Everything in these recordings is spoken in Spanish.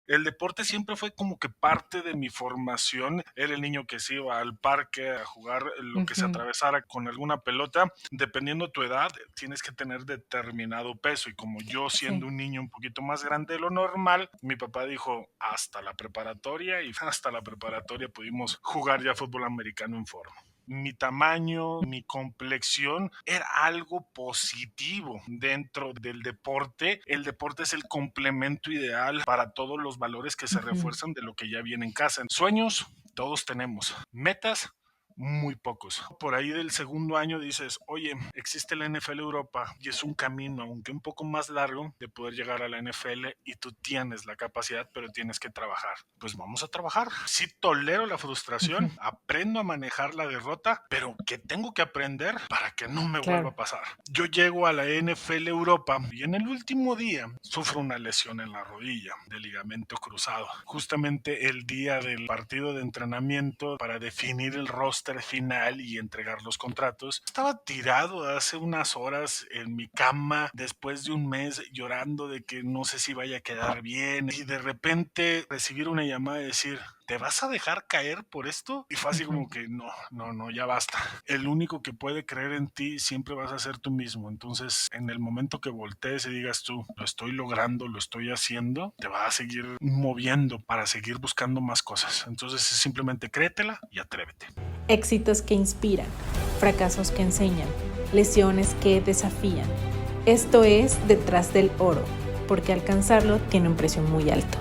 El deporte siempre fue como que parte de mi formación. Era el niño que se iba al parque a jugar lo que se Ujú, atravesara con alguna pelota. Dependiendo tu edad, tienes que tener determinado peso. Y como yo siendo sí. un niño un poquito más grande de lo normal, mi papá dijo hasta la preparatoria y hasta la preparatoria pudimos jugar ya fútbol americano en forma. Mi tamaño, mi complexión era algo positivo dentro del deporte. El deporte es el complemento ideal para todos los valores que se Ujú. refuerzan de lo que ya viene en casa. Sueños, todos tenemos. Metas, muy pocos. Por ahí del segundo año dices, oye, existe la NFL Europa y es un camino, aunque un poco más largo, de poder llegar a la NFL y tú tienes la capacidad, pero tienes que trabajar. Pues vamos a trabajar. Sí tolero la Ujú, frustración, aprendo a manejar la derrota, pero ¿qué tengo que aprender para que no me vuelva a claro. pasar? Yo llego a la NFL Europa y en el último día sufro una lesión en la rodilla de ligamento cruzado. Justamente el día del partido de entrenamiento para definir el roster final y entregar los contratos. Estaba tirado hace unas horas en mi cama después de un mes llorando de que no sé si vaya a quedar bien y de repente recibir una llamada y decir, ¿te vas a dejar caer por esto? Y fue así Ujú. como que no, no, no, ya basta. El único que puede creer en ti siempre vas a ser tú mismo. Entonces, en el momento que voltees y digas tú, lo estoy logrando, lo estoy haciendo, te va a seguir moviendo para seguir buscando más cosas. Entonces, simplemente créetela y atrévete. Éxitos que inspiran, fracasos que enseñan, lesiones que desafían. Esto es Detrás del Oro, porque alcanzarlo tiene un precio muy alto.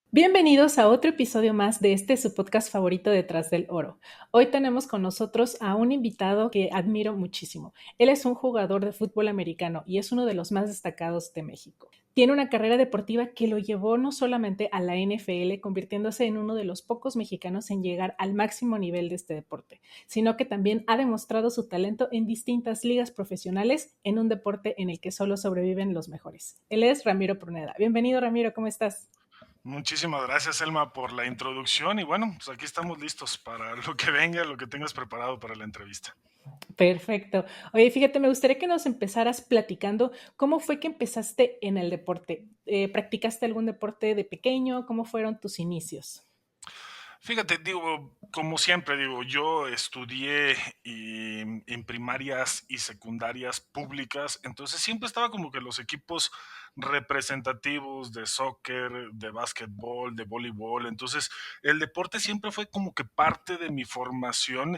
Bienvenidos a otro episodio más de su podcast favorito Detrás del Oro. Hoy tenemos con nosotros a un invitado que admiro muchísimo. Él es un jugador de fútbol americano y es uno de los más destacados de México. Tiene una carrera deportiva que lo llevó no solamente a la NFL, convirtiéndose en uno de los pocos mexicanos en llegar al máximo nivel de este deporte, sino que también ha demostrado su talento en distintas ligas profesionales en un deporte en el que solo sobreviven los mejores. Él es Ramiro Pruneda. Bienvenido, Ramiro, ¿cómo estás? Muchísimas gracias, Elma, por la introducción. Y bueno, pues aquí estamos listos para lo que venga, lo que tengas preparado para la entrevista. Perfecto. Oye, fíjate, me gustaría que nos empezaras platicando cómo fue que empezaste en el deporte. ¿Practicaste algún deporte de pequeño? ¿Cómo fueron tus inicios? Fíjate, digo, como siempre, digo, yo estudié en primarias y secundarias públicas, entonces siempre estaba como que los equipos representativos de soccer, de básquetbol, de voleibol, entonces el deporte siempre fue como que parte de mi formación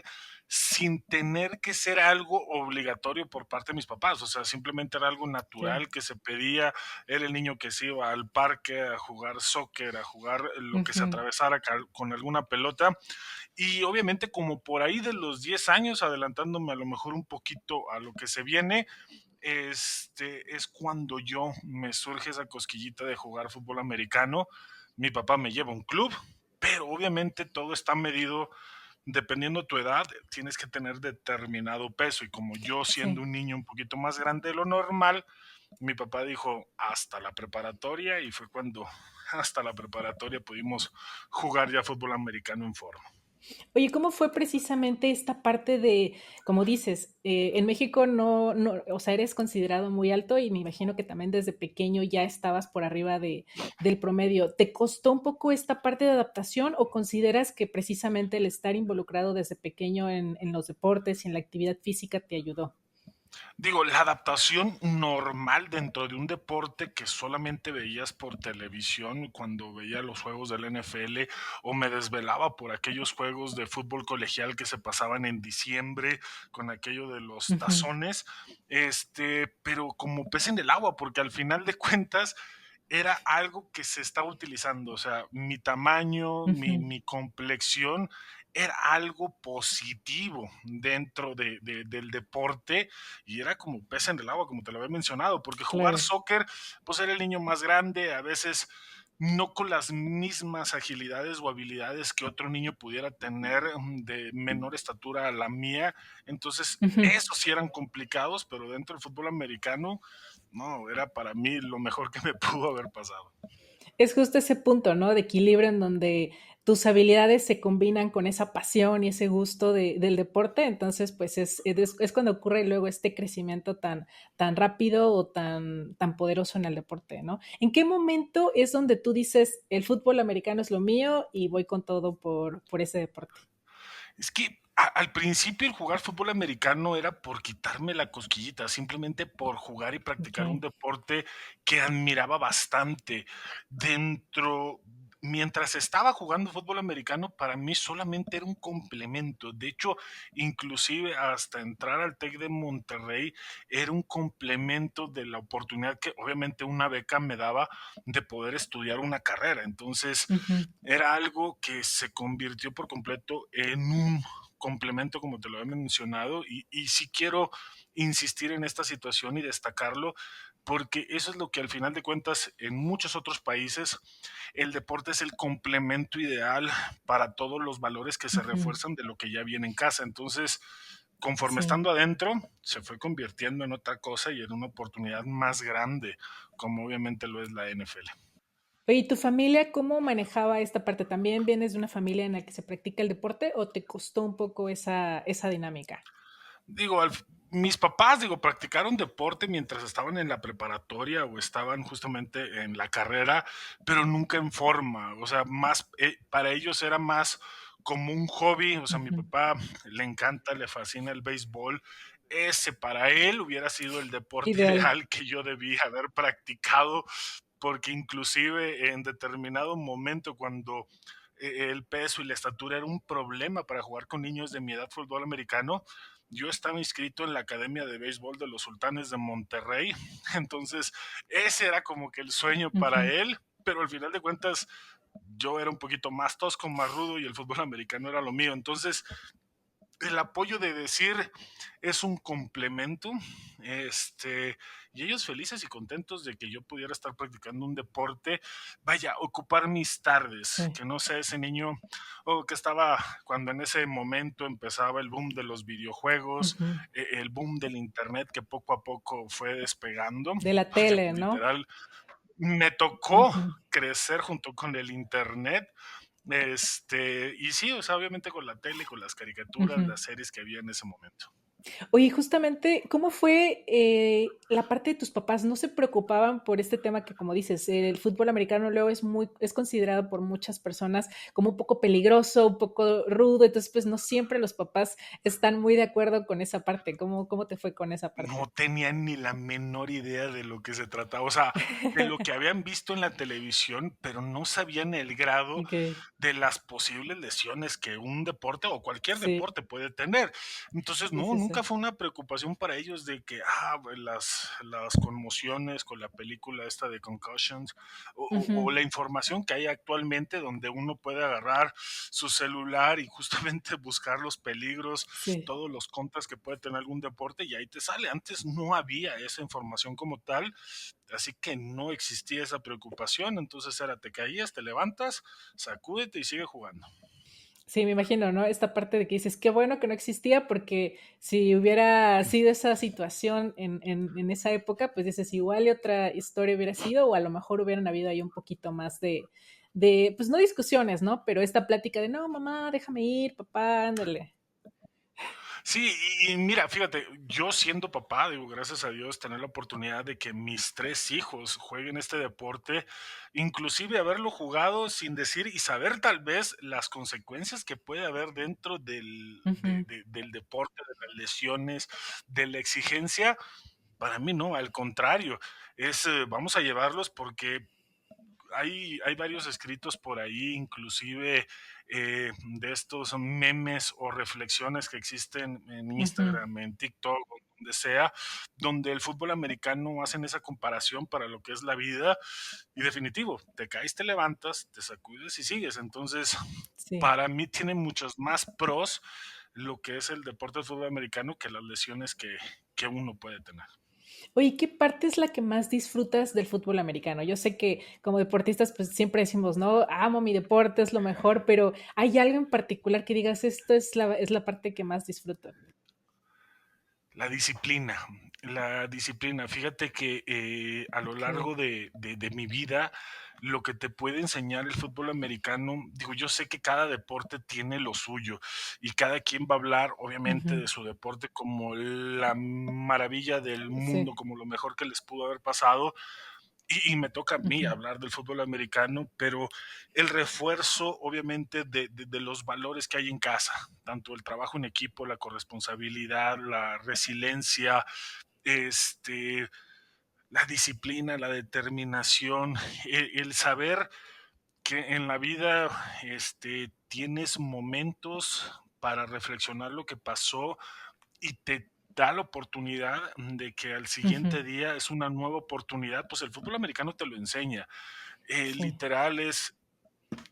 sin tener que ser algo obligatorio por parte de mis papás, o sea, simplemente era algo Claro. natural que se pedía. Era el niño que se iba al parque a jugar soccer, a jugar lo que se Ujú. atravesara con alguna pelota. Y obviamente como por ahí de los 10 años, adelantándome a lo mejor un poquito a lo que se viene, es cuando yo me surge esa cosquillita de jugar fútbol americano. Mi papá me lleva a un club, pero obviamente todo está medido dependiendo tu edad, tienes que tener determinado peso. Y como yo siendo Sí. un niño un poquito más grande de lo normal, mi papá dijo hasta la preparatoria y fue cuando hasta la preparatoria pudimos jugar ya fútbol americano en forma. Oye, ¿cómo fue precisamente esta parte de, como dices, en México no, o sea, eres considerado muy alto y me imagino que también desde pequeño ya estabas por arriba del promedio. ¿Te costó un poco esta parte de adaptación o consideras que precisamente el estar involucrado desde pequeño en los deportes y en la actividad física te ayudó? Digo, la adaptación normal dentro de un deporte que solamente veías por televisión cuando veía los juegos del NFL o me desvelaba por aquellos juegos de fútbol colegial que se pasaban en diciembre con aquello de los Ujú, tazones, pero como pez en el agua, porque al final de cuentas era algo que se estaba utilizando, o sea, mi tamaño, ujú, mi complexión era algo positivo dentro del deporte y era como pez en el agua, como te lo había mencionado, porque jugar claro. soccer, pues era el niño más grande, a veces no con las mismas agilidades o habilidades que otro niño pudiera tener de menor estatura a la mía, entonces Ujú. esos sí eran complicados, pero dentro del fútbol americano, no, era para mí lo mejor que me pudo haber pasado. Es justo ese punto, ¿no? De equilibrio en donde tus habilidades se combinan con esa pasión y ese gusto del deporte, entonces pues es cuando ocurre luego este crecimiento tan rápido o tan poderoso en el deporte, ¿no? ¿En qué momento es donde tú dices, el fútbol americano es lo mío y voy con todo por ese deporte? Es que al principio el jugar fútbol americano era por quitarme la cosquillita, simplemente por jugar y practicar un Ok. deporte que admiraba bastante. Dentro, mientras estaba jugando fútbol americano, para mí solamente era un complemento. De hecho, inclusive hasta entrar al TEC de Monterrey era un complemento de la oportunidad que obviamente una beca me daba de poder estudiar una carrera. Entonces, Ujú. era algo que se convirtió por completo en un complemento, como te lo he mencionado, y sí quiero insistir en esta situación y destacarlo, porque eso es lo que al final de cuentas en muchos otros países el deporte es el complemento ideal para todos los valores que se Ujú. refuerzan de lo que ya viene en casa. Entonces, conforme Sí. estando adentro, se fue convirtiendo en otra cosa y en una oportunidad más grande, como obviamente lo es la NFL. Oye, ¿y tu familia cómo manejaba esta parte? ¿También vienes de una familia en la que se practica el deporte o te costó un poco esa dinámica? Digo, mis papás, digo, practicaron deporte mientras estaban en la preparatoria o estaban justamente en la carrera, pero nunca en forma. O sea, más, para ellos era más como un hobby. O sea, mi Ujú. papá le encanta, le fascina el béisbol. Ese para él hubiera sido el deporte Ideal. ideal que yo debía haber practicado, porque inclusive en determinado momento cuando el peso y la estatura era un problema para jugar con niños de mi edad fútbol americano, yo estaba inscrito en la Academia de Béisbol de los Sultanes de Monterrey, entonces ese era como que el sueño para Ujú. él, pero al final de cuentas yo era un poquito más tosco, más rudo y el fútbol americano era lo mío, entonces el apoyo de decir es un complemento, y ellos felices y contentos de que yo pudiera estar practicando un deporte, vaya, ocupar mis tardes, Sí. que no sea ese niño, o que estaba cuando en ese momento empezaba el boom de los videojuegos, Ujú. el boom del internet que poco a poco fue despegando, De la vaya, tele, pues ¿no? literal, me tocó Ujú. crecer junto con el internet, y sí, o sea, obviamente con la tele, con las caricaturas, Ujú. las series que había en ese momento. Oye, justamente, ¿cómo fue, la parte de tus papás? ¿No se preocupaban por este tema que, como dices, el fútbol americano luego es considerado por muchas personas como un poco peligroso, un poco rudo, entonces, pues, no siempre los papás están muy de acuerdo con esa parte, ¿cómo te fue con esa parte? No tenían ni la menor idea de lo que se trataba, o sea, de lo que habían visto en la televisión, pero no sabían el grado Okey. de las posibles lesiones que un deporte o cualquier Sí, deporte puede tener. Entonces, sí, no, sí, nunca sí. fue una preocupación para ellos de que, pues, las conmociones con la película esta de Concussions o Ujú. la información que hay actualmente donde uno puede agarrar su celular y justamente buscar los peligros, Sí. todos los contras que puede tener algún deporte y ahí te sale. Antes no había esa información como tal, así que no existía esa preocupación. Entonces era, te caías, te levantas, sacúdete y sigue jugando. Sí, me imagino, ¿no? Esta parte de que dices: "Qué bueno que no existía", porque si hubiera sido esa situación en esa época, pues dices: "Igual y otra historia hubiera sido", o a lo mejor hubieran habido ahí un poquito más de, pues, no discusiones, ¿no? Pero esta plática de: "No, mamá, déjame ir, papá, ándale". Sí, y mira, fíjate, yo siendo papá, digo, gracias a Dios, tener la oportunidad de que mis 3 hijos jueguen este deporte, inclusive haberlo jugado sin decir y saber tal vez las consecuencias que puede haber dentro Ujú. del deporte, de las lesiones, de la exigencia, para mí no, al contrario, vamos a llevarlos porque hay varios escritos por ahí, inclusive de estos memes o reflexiones que existen en Ujú. Instagram, en TikTok, o donde sea, donde el fútbol americano hacen esa comparación para lo que es la vida y definitivo, te caes, te levantas, te sacudes y sigues. Entonces, Sí. para mí tiene muchos más pros lo que es el deporte del fútbol americano que las lesiones que uno puede tener. Oye, ¿qué parte es la que más disfrutas del fútbol americano? Yo sé que como deportistas, pues siempre decimos, ¿no? Amo mi deporte, es lo mejor, pero ¿hay algo en particular que digas, esto es la parte que más disfruto? La disciplina. La disciplina, fíjate que a lo Ok. largo de mi vida, lo que te puede enseñar el fútbol americano, digo, yo sé que cada deporte tiene lo suyo y cada quien va a hablar, obviamente, Ujú. de su deporte como la maravilla del Sí. mundo, como lo mejor que les pudo haber pasado, y me toca a mí Ujú. hablar del fútbol americano, pero el refuerzo, obviamente, de los valores que hay en casa, tanto el trabajo en equipo, la corresponsabilidad, la resiliencia, este, la disciplina, la determinación, el saber que en la vida tienes momentos para reflexionar lo que pasó y te da la oportunidad de que al Ujú. siguiente día es una nueva oportunidad, pues el fútbol americano te lo enseña. Sí. Literal es,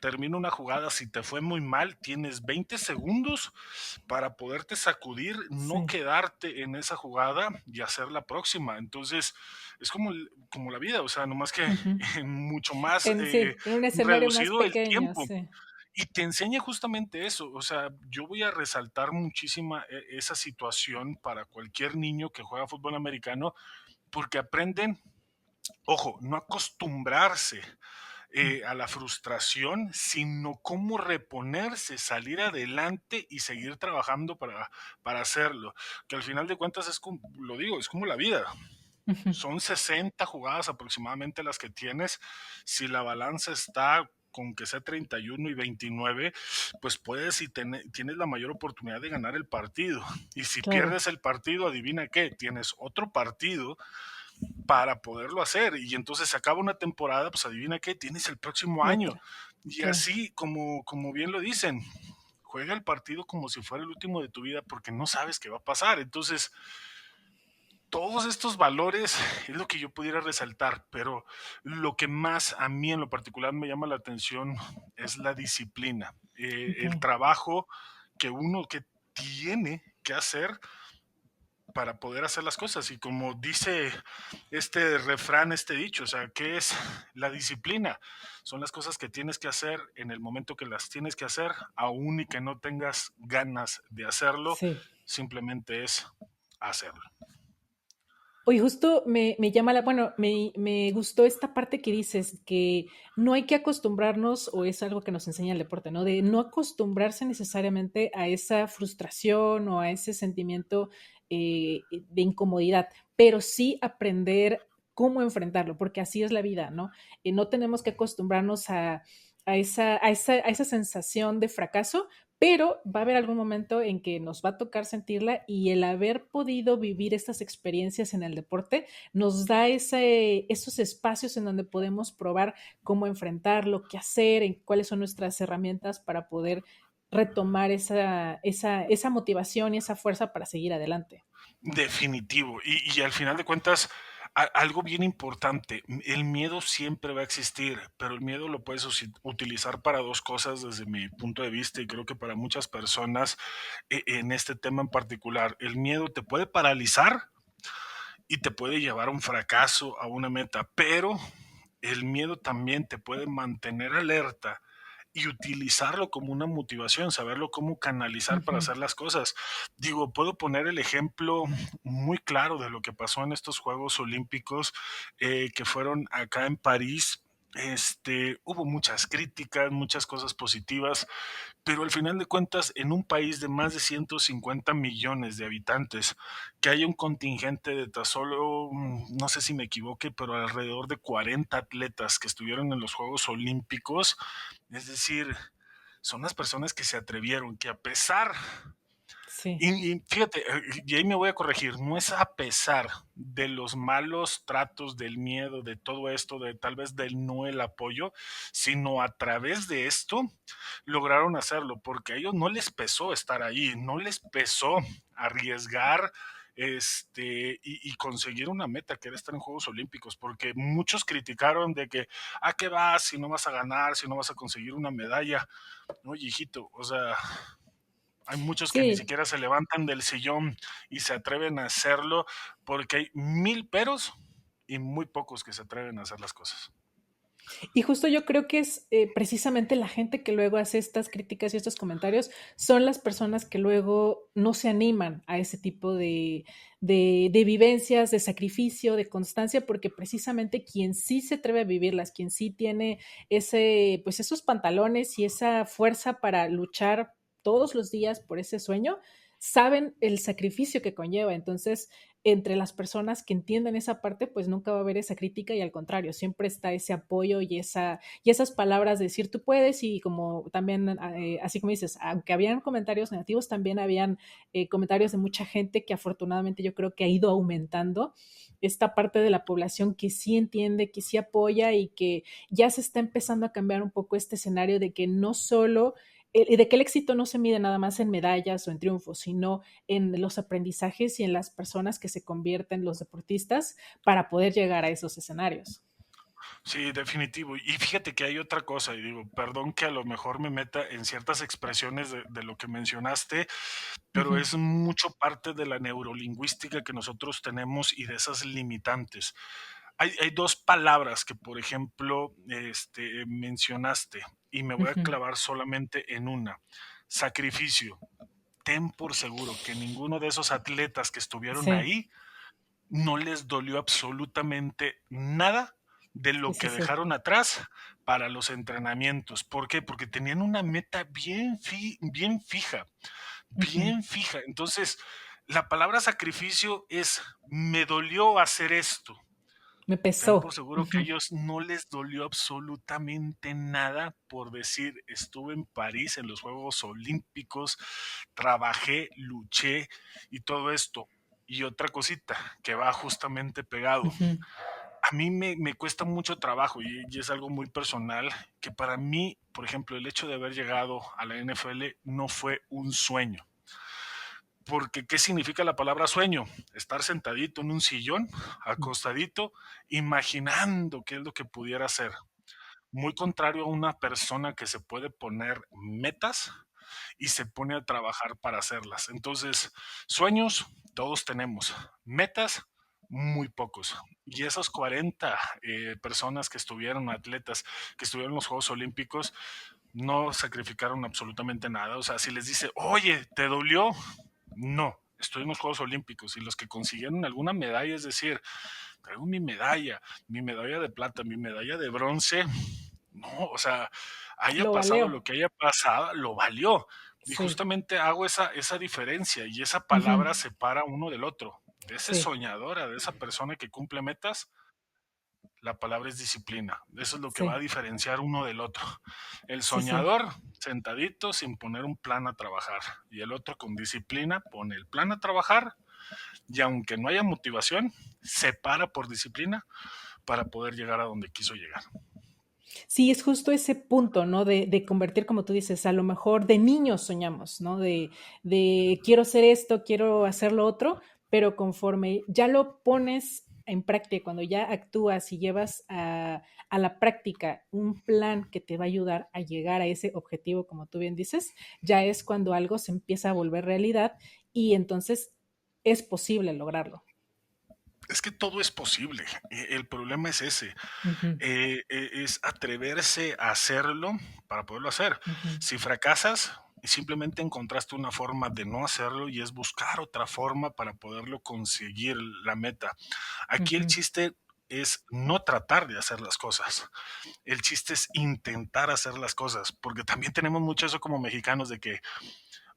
termina una jugada, si te fue muy mal, tienes 20 segundos para poderte sacudir, no Sí. quedarte en esa jugada y hacer la próxima. Entonces, es como, como la vida, o sea, nomás que Ujú. en mucho más Sí, en un escenario más reducido el pequeño, tiempo. sí. Y te enseña justamente eso, o sea, yo voy a resaltar muchísima esa situación para cualquier niño que juega fútbol americano, porque aprenden, ojo, no acostumbrarse Mm. a la frustración, sino cómo reponerse, salir adelante y seguir trabajando para hacerlo. Que al final de cuentas es como, lo digo, es como la vida. Ujú. Son 60 jugadas aproximadamente las que tienes. Si la balanza está con que sea 31 y 29, pues puedes y tienes la mayor oportunidad de ganar el partido. Y si Claro. pierdes el partido, adivina qué, tienes otro partido para poderlo hacer. Y entonces se acaba una temporada, pues adivina qué, tienes el próximo Y año. otra. Y Claro. así, como bien lo dicen, juega el partido como si fuera el último de tu vida porque no sabes qué va a pasar. Entonces, todos estos valores es lo que yo pudiera resaltar, pero lo que más a mí en lo particular me llama la atención es la disciplina, Ok. el trabajo que uno que tiene que hacer para poder hacer las cosas. Y como dice este refrán, este dicho, o sea, ¿qué es la disciplina? Son las cosas que tienes que hacer en el momento que las tienes que hacer, aun y que no tengas ganas de hacerlo, Sí. simplemente es hacerlo. Oye, justo me llama la bueno, me gustó esta parte que dices, que no hay que acostumbrarnos, o es algo que nos enseña el deporte, ¿no? De no acostumbrarse necesariamente a esa frustración o a ese sentimiento, de incomodidad, pero sí aprender cómo enfrentarlo, porque así es la vida, ¿no? No tenemos que acostumbrarnos a esa sensación de fracaso, pero va a haber algún momento en que nos va a tocar sentirla y el haber podido vivir estas experiencias en el deporte nos da esos espacios en donde podemos probar cómo enfrentarlo, qué hacer, en cuáles son nuestras herramientas para poder retomar esa motivación y esa fuerza para seguir adelante. Definitivo. Y al final de cuentas, algo bien importante, el miedo siempre va a existir, pero el miedo lo puedes utilizar para dos cosas desde mi punto de vista y creo que para muchas personas en este tema en particular. El miedo te puede paralizar y te puede llevar a un fracaso, a una meta, pero el miedo también te puede mantener alerta y utilizarlo como una motivación, saberlo cómo canalizar para Ujú. hacer las cosas. Digo, puedo poner el ejemplo muy claro de lo que pasó en estos Juegos Olímpicos que fueron acá en París. Hubo muchas críticas, muchas cosas positivas, pero al final de cuentas, en un país de más de 150 millones de habitantes, que haya un contingente de tan solo, no sé si me equivoque, pero alrededor de 40 atletas que estuvieron en los Juegos Olímpicos, es decir, son las personas que se atrevieron, que a pesar Sí. y fíjate, y ahí me voy a corregir, no es a pesar de los malos tratos, del miedo, de todo esto, de tal vez del no el apoyo, sino a través de esto lograron hacerlo, porque a ellos no les pesó estar ahí, no les pesó arriesgar y conseguir una meta que era estar en Juegos Olímpicos, porque muchos criticaron de que, ¿a qué vas si no vas a ganar, si no vas a conseguir una medalla? Oye, hijito, o sea, hay muchos que ni Sí, siquiera se levantan del sillón y se atreven a hacerlo porque hay mil peros y muy pocos que se atreven a hacer las cosas. Y justo yo creo que es precisamente la gente que luego hace estas críticas y estos comentarios son las personas que luego no se animan a ese tipo de vivencias, de sacrificio, de constancia, porque precisamente quien sí se atreve a vivirlas, quien sí tiene ese, pues esos pantalones y esa fuerza para luchar todos los días por ese sueño, saben el sacrificio que conlleva. Entonces, entre las personas que entienden esa parte, pues nunca va a haber esa crítica y al contrario, siempre está ese apoyo y esas palabras de decir tú puedes y como también, así como dices, aunque habían comentarios negativos, también habían comentarios de mucha gente que afortunadamente yo creo que ha ido aumentando esta parte de la población que sí entiende, que sí apoya y que ya se está empezando a cambiar un poco este escenario de que no solo de que el éxito no se mide nada más en medallas o en triunfos, sino en los aprendizajes y en las personas que se convierten los deportistas para poder llegar a esos escenarios. Sí, definitivo. Y fíjate que hay otra cosa, y digo, perdón que a lo mejor me meta en ciertas expresiones de lo que mencionaste, Uh pero -huh. es mucho parte de la neurolingüística que nosotros tenemos y de esas limitantes. Hay dos palabras que, por ejemplo, mencionaste, y me Uh voy a -huh. clavar solamente en una. Sacrificio. Ten por seguro que ninguno de esos atletas que estuvieron Sí, ahí no les dolió absolutamente nada de sí, lo sí, que sí. dejaron atrás para los entrenamientos. ¿Por qué? Porque tenían una meta Uh -huh. bien fija. Entonces, la palabra sacrificio es, me dolió hacer esto. Me Ten por pesó. Uh seguro que a -huh. ellos no les dolió absolutamente nada por decir, estuve en París en los Juegos Olímpicos, trabajé, luché y todo esto. Y otra cosita que va justamente Uh pegado. -huh. A mí me cuesta mucho trabajo y es algo muy personal, que para mí, por ejemplo, el hecho de haber llegado a la NFL no fue un sueño. Porque, ¿qué significa la palabra sueño? Estar sentadito en un sillón, acostadito, imaginando qué es lo que pudiera hacer. Muy contrario a una persona que se puede poner metas y se pone a trabajar para hacerlas. Entonces, sueños todos tenemos, metas muy pocos. Y esas 40 personas que estuvieron, atletas que estuvieron en los Juegos Olímpicos, no sacrificaron absolutamente nada. O sea, si les dice, oye, ¿te dolió? No, estoy en los Juegos Olímpicos y los que consiguieron alguna medalla, es decir, traigo mi medalla de plata, mi medalla de bronce, no, o sea, haya Lo pasado lo valeo. que haya pasado, lo valió. Y Sí. justamente hago esa diferencia y esa Uh -huh. palabra separa uno del otro. De ese Sí. soñadora, de esa persona que cumple metas, la palabra es disciplina. Eso es lo que va a Sí. diferenciar uno del otro. El Sí, sí. soñador, sentadito, sin poner un plan a trabajar. Y el otro con disciplina, pone el plan a trabajar y aunque no haya motivación, se para por disciplina para poder llegar a donde quiso llegar. Sí, es justo ese punto, ¿no? De convertir, como tú dices, a lo mejor de niños soñamos, ¿no? De quiero hacer esto, quiero hacer lo otro, pero conforme ya lo pones en práctica, cuando ya actúas y llevas a la práctica un plan que te va a ayudar a llegar a ese objetivo, como tú bien dices, ya es cuando algo se empieza a volver realidad y entonces es posible lograrlo. Es que todo es posible. El problema es ese. Ujú, Es atreverse a hacerlo para poderlo hacer. ujú, Si fracasas, simplemente encontraste una forma de no hacerlo y es buscar otra forma para poderlo conseguir la meta. Aquí el ujú. chiste es no tratar de hacer las cosas. El chiste es intentar hacer las cosas, porque también tenemos mucho eso como mexicanos de que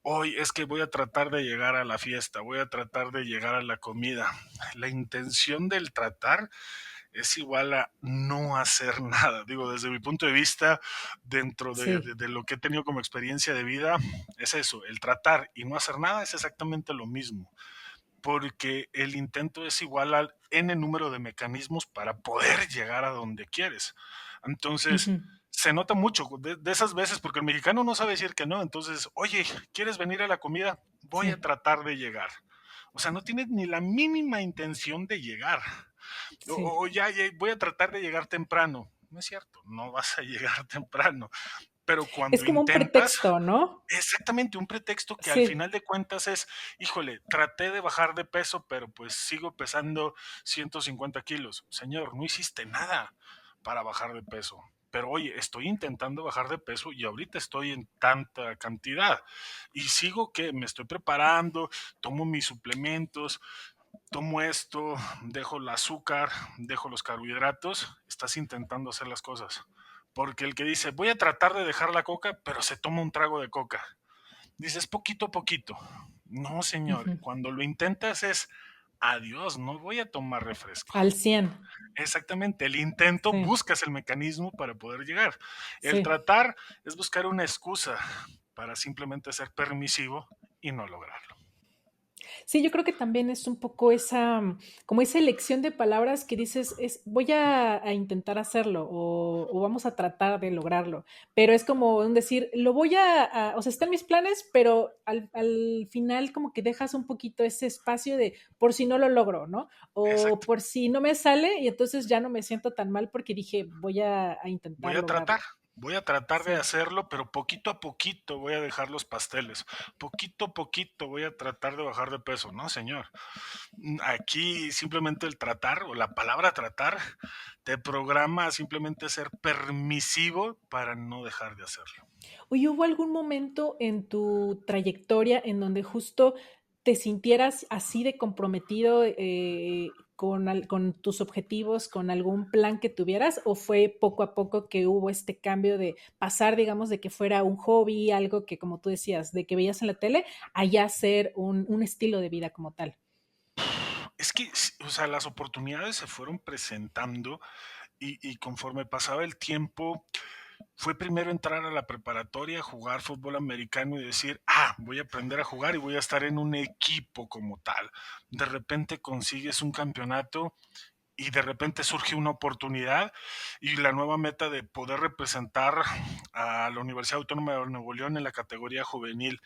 hoy es que voy a tratar de llegar a la fiesta, voy a tratar de llegar a la comida. La intención del tratar es igual a no hacer nada. Digo, desde mi punto de vista, dentro Sí, de lo que he tenido como experiencia de vida, es eso, el tratar y no hacer nada es exactamente lo mismo, porque el intento es igual al n número de mecanismos para poder llegar a donde quieres. Entonces, ujú, se nota mucho de esas veces, porque el mexicano no sabe decir que no. Entonces, oye, ¿quieres venir a la comida? Voy a sí, tratar de llegar. O sea, no tienes ni la mínima intención de llegar. sí. O ya voy a tratar de llegar temprano. No es cierto, no vas a llegar temprano. Pero Es cuando como un intentas, pretexto, ¿no? exactamente un pretexto que al Sí, final de cuentas es, híjole, traté de bajar de peso, pero pues sigo pesando 150 kilos. Señor, no hiciste nada. para bajar de peso. Pero oye, estoy intentando bajar de peso y ahorita estoy en tanta cantidad. Y sigo que me estoy preparando, tomo mis suplementos, tomo esto, dejo el azúcar, dejo los carbohidratos. Estás intentando hacer las cosas. Porque el que dice, voy a tratar de dejar la coca, pero se toma un trago de coca. Dices, poquito a poquito. No, señor, Ujú. cuando lo intentas es, adiós, no voy a tomar refresco. Al 100. Exactamente, el intento Sí, buscas el mecanismo para poder llegar. El sí. tratar es buscar una excusa para simplemente ser permisivo y no lograrlo. Sí, yo creo que también es un poco esa, como esa elección de palabras que dices, es, voy a intentar hacerlo o vamos a tratar de lograrlo, pero es como un decir, lo voy o sea, están mis planes, pero al final como que dejas un poquito ese espacio de por si no lo logro, ¿no? O Exacto. por si no me sale y entonces ya no me siento tan mal porque dije, voy a Voy intentar a tratar, lograrlo. voy a tratar de Sí. hacerlo, pero poquito a poquito voy a dejar los pasteles. Poquito a poquito voy a tratar de bajar de peso, ¿no, señor? Aquí simplemente el tratar o la palabra tratar te programa a simplemente ser permisivo para no dejar de hacerlo. Oye, ¿hubo algún momento en tu trayectoria en donde justo te sintieras así de comprometido, con tus objetivos, con algún plan que tuvieras? ¿O fue poco a poco que hubo este cambio de pasar, digamos, de que fuera un hobby, algo que, como tú decías, de que veías en la tele, a ya ser un estilo de vida como tal? Es que, o sea, las oportunidades se fueron presentando y conforme pasaba el tiempo, fue primero entrar a la preparatoria, jugar fútbol americano y decir, voy a aprender a jugar y voy a estar en un equipo como tal. De repente consigues un campeonato y de repente surge una oportunidad y la nueva meta de poder representar a la Universidad Autónoma de Nuevo León en la categoría juvenil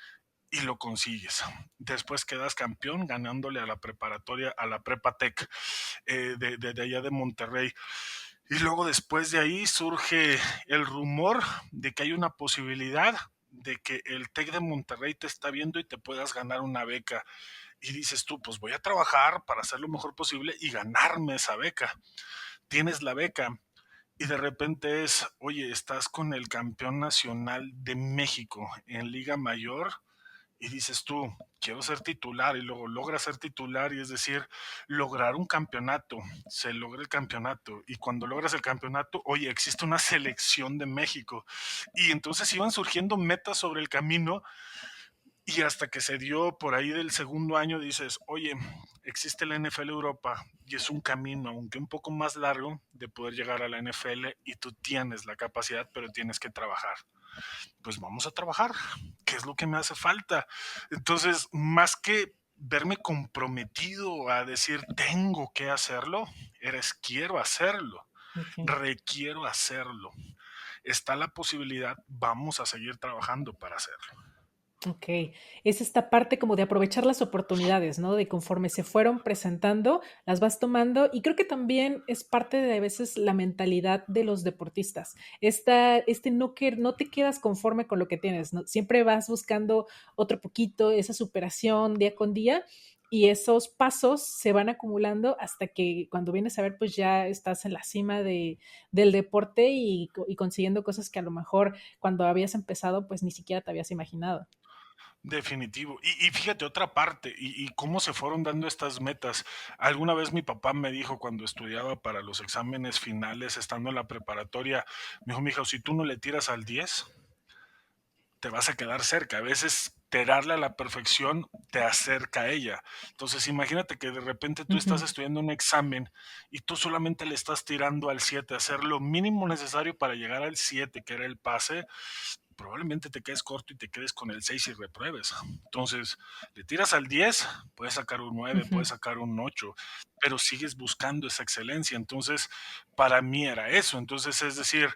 y lo consigues. Después quedas campeón ganándole a la preparatoria, a la Prepa Tech de allá de Monterrey. Y luego después de ahí surge el rumor de que hay una posibilidad de que el TEC de Monterrey te está viendo y te puedas ganar una beca. Y dices tú, pues voy a trabajar para hacer lo mejor posible y ganarme esa beca. Tienes la beca y de repente es, oye, estás con el campeón nacional de México en Liga Mayor y dices tú, quiero ser titular y luego logras ser titular y es decir, lograr un campeonato, se logra el campeonato y cuando logras el campeonato, oye, existe una selección de México y entonces iban surgiendo metas sobre el camino y hasta que se dio por ahí del segundo año dices, oye, existe la NFL Europa y es un camino, aunque un poco más largo, de poder llegar a la NFL y tú tienes la capacidad, pero tienes que trabajar. Pues vamos a trabajar, ¿qué es lo que me hace falta? Entonces, más que verme comprometido a decir tengo que hacerlo, eres quiero hacerlo, Okey. requiero hacerlo. Está la posibilidad, vamos a seguir trabajando para hacerlo. Okey. Es esta parte como de aprovechar las oportunidades, ¿no? De conforme se fueron presentando, las vas tomando, y creo que también es parte de a veces la mentalidad de los deportistas. No te quedas conforme con lo que tienes, ¿no? Siempre vas buscando otro poquito, esa superación día con día, y esos pasos se van acumulando hasta que cuando vienes a ver, pues ya estás en la cima del deporte y consiguiendo cosas que a lo mejor cuando habías empezado, pues ni siquiera te habías imaginado. Definitivo. Y fíjate otra parte, y cómo se fueron dando estas metas. Alguna vez mi papá me dijo cuando estudiaba para los exámenes finales, estando en la preparatoria, me dijo, mija, si tú no le tiras al 10 te vas a quedar cerca. A veces tirarle a la perfección te acerca a ella. Entonces imagínate que de repente tú estás Ujú, estudiando un examen y tú solamente le estás tirando al 7 hacer lo mínimo necesario para llegar al 7 que era el pase, probablemente te quedes corto y te quedes con el 6 y repruebes. Entonces, le tiras al 10 puedes sacar un 9 ujú. puedes sacar un 8 pero sigues buscando esa excelencia. Entonces, para mí era eso. Entonces, es decir,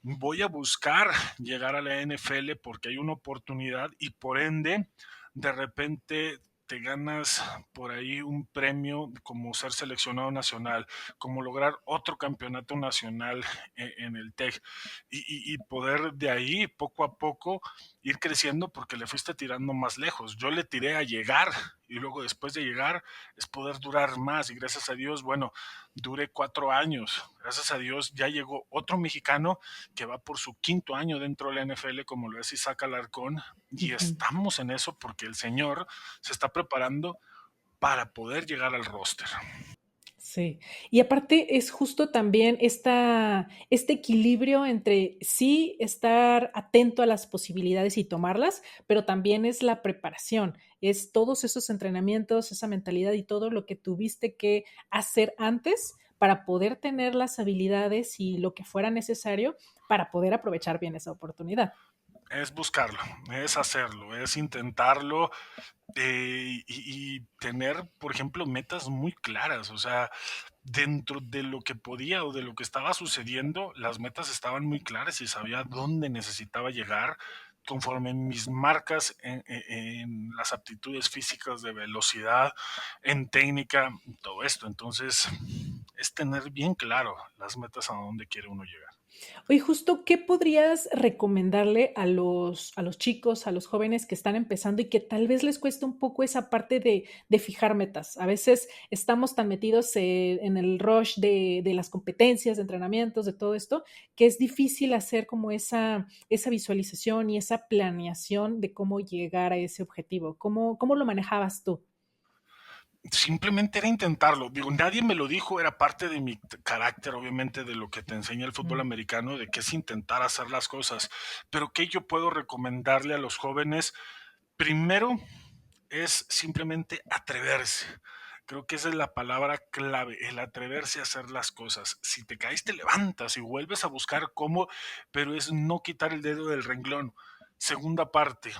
voy a buscar llegar a la NFL porque hay una oportunidad y por ende, de repente te ganas por ahí un premio como ser seleccionado nacional, como lograr otro campeonato nacional en el TEC y poder de ahí poco a poco ir creciendo porque le fuiste tirando más lejos. Yo le tiré a llegar y luego después de llegar es poder durar más y gracias a Dios, bueno, duré 4 años. Gracias a Dios ya llegó otro mexicano que va por su quinto año dentro de la NFL, como lo es Isaac Alarcón, y Ujú. estamos en eso porque el señor se está preparando para poder llegar al roster. Sí, y aparte es justo también este equilibrio entre sí estar atento a las posibilidades y tomarlas, pero también es la preparación, es todos esos entrenamientos, esa mentalidad y todo lo que tuviste que hacer antes para poder tener las habilidades y lo que fuera necesario para poder aprovechar bien esa oportunidad. Es buscarlo, es hacerlo, es intentarlo y tener, por ejemplo, metas muy claras. O sea, dentro de lo que podía o de lo que estaba sucediendo, las metas estaban muy claras y sabía dónde necesitaba llegar conforme mis marcas en las aptitudes físicas de velocidad, en técnica, todo esto. Entonces, es tener bien claro las metas a dónde quiere uno llegar. Oye, justo, ¿qué podrías recomendarle a los chicos, a los jóvenes que están empezando y que tal vez les cuesta un poco esa parte de fijar metas? A veces estamos tan metidos, en el rush de las competencias, de entrenamientos, de todo esto, que es difícil hacer como esa visualización y esa planeación de cómo llegar a ese objetivo. ¿Cómo lo manejabas tú? Simplemente era intentarlo. Digo, nadie me lo dijo, era parte de mi carácter, obviamente, de lo que te enseña el fútbol Mm, americano, de que es intentar hacer las cosas. Pero ¿qué yo puedo recomendarle a los jóvenes? Primero es simplemente atreverse. Creo que esa es la palabra clave, el atreverse a hacer las cosas. Si te caes, te levantas y vuelves a buscar cómo, pero es no quitar el dedo del renglón. Segunda parte,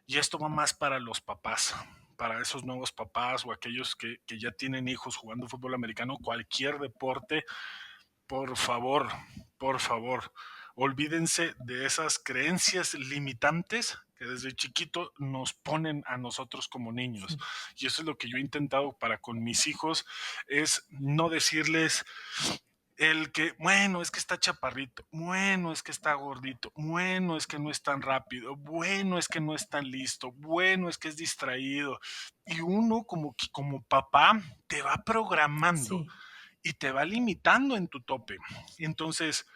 y esto va más para los papás, para esos nuevos papás o aquellos que ya tienen hijos jugando fútbol americano, cualquier deporte, por favor, por favor, olvídense de esas creencias limitantes que desde chiquito nos ponen a nosotros como niños. sí, Y eso es lo que yo he intentado para con mis hijos, es no decirles el que, bueno, es que está chaparrito, bueno, es que está gordito, bueno, es que no es tan rápido, bueno, es que no es tan listo, bueno, es que es distraído. Y uno como papá te va programando sí, y te va limitando en tu tope. Y entonces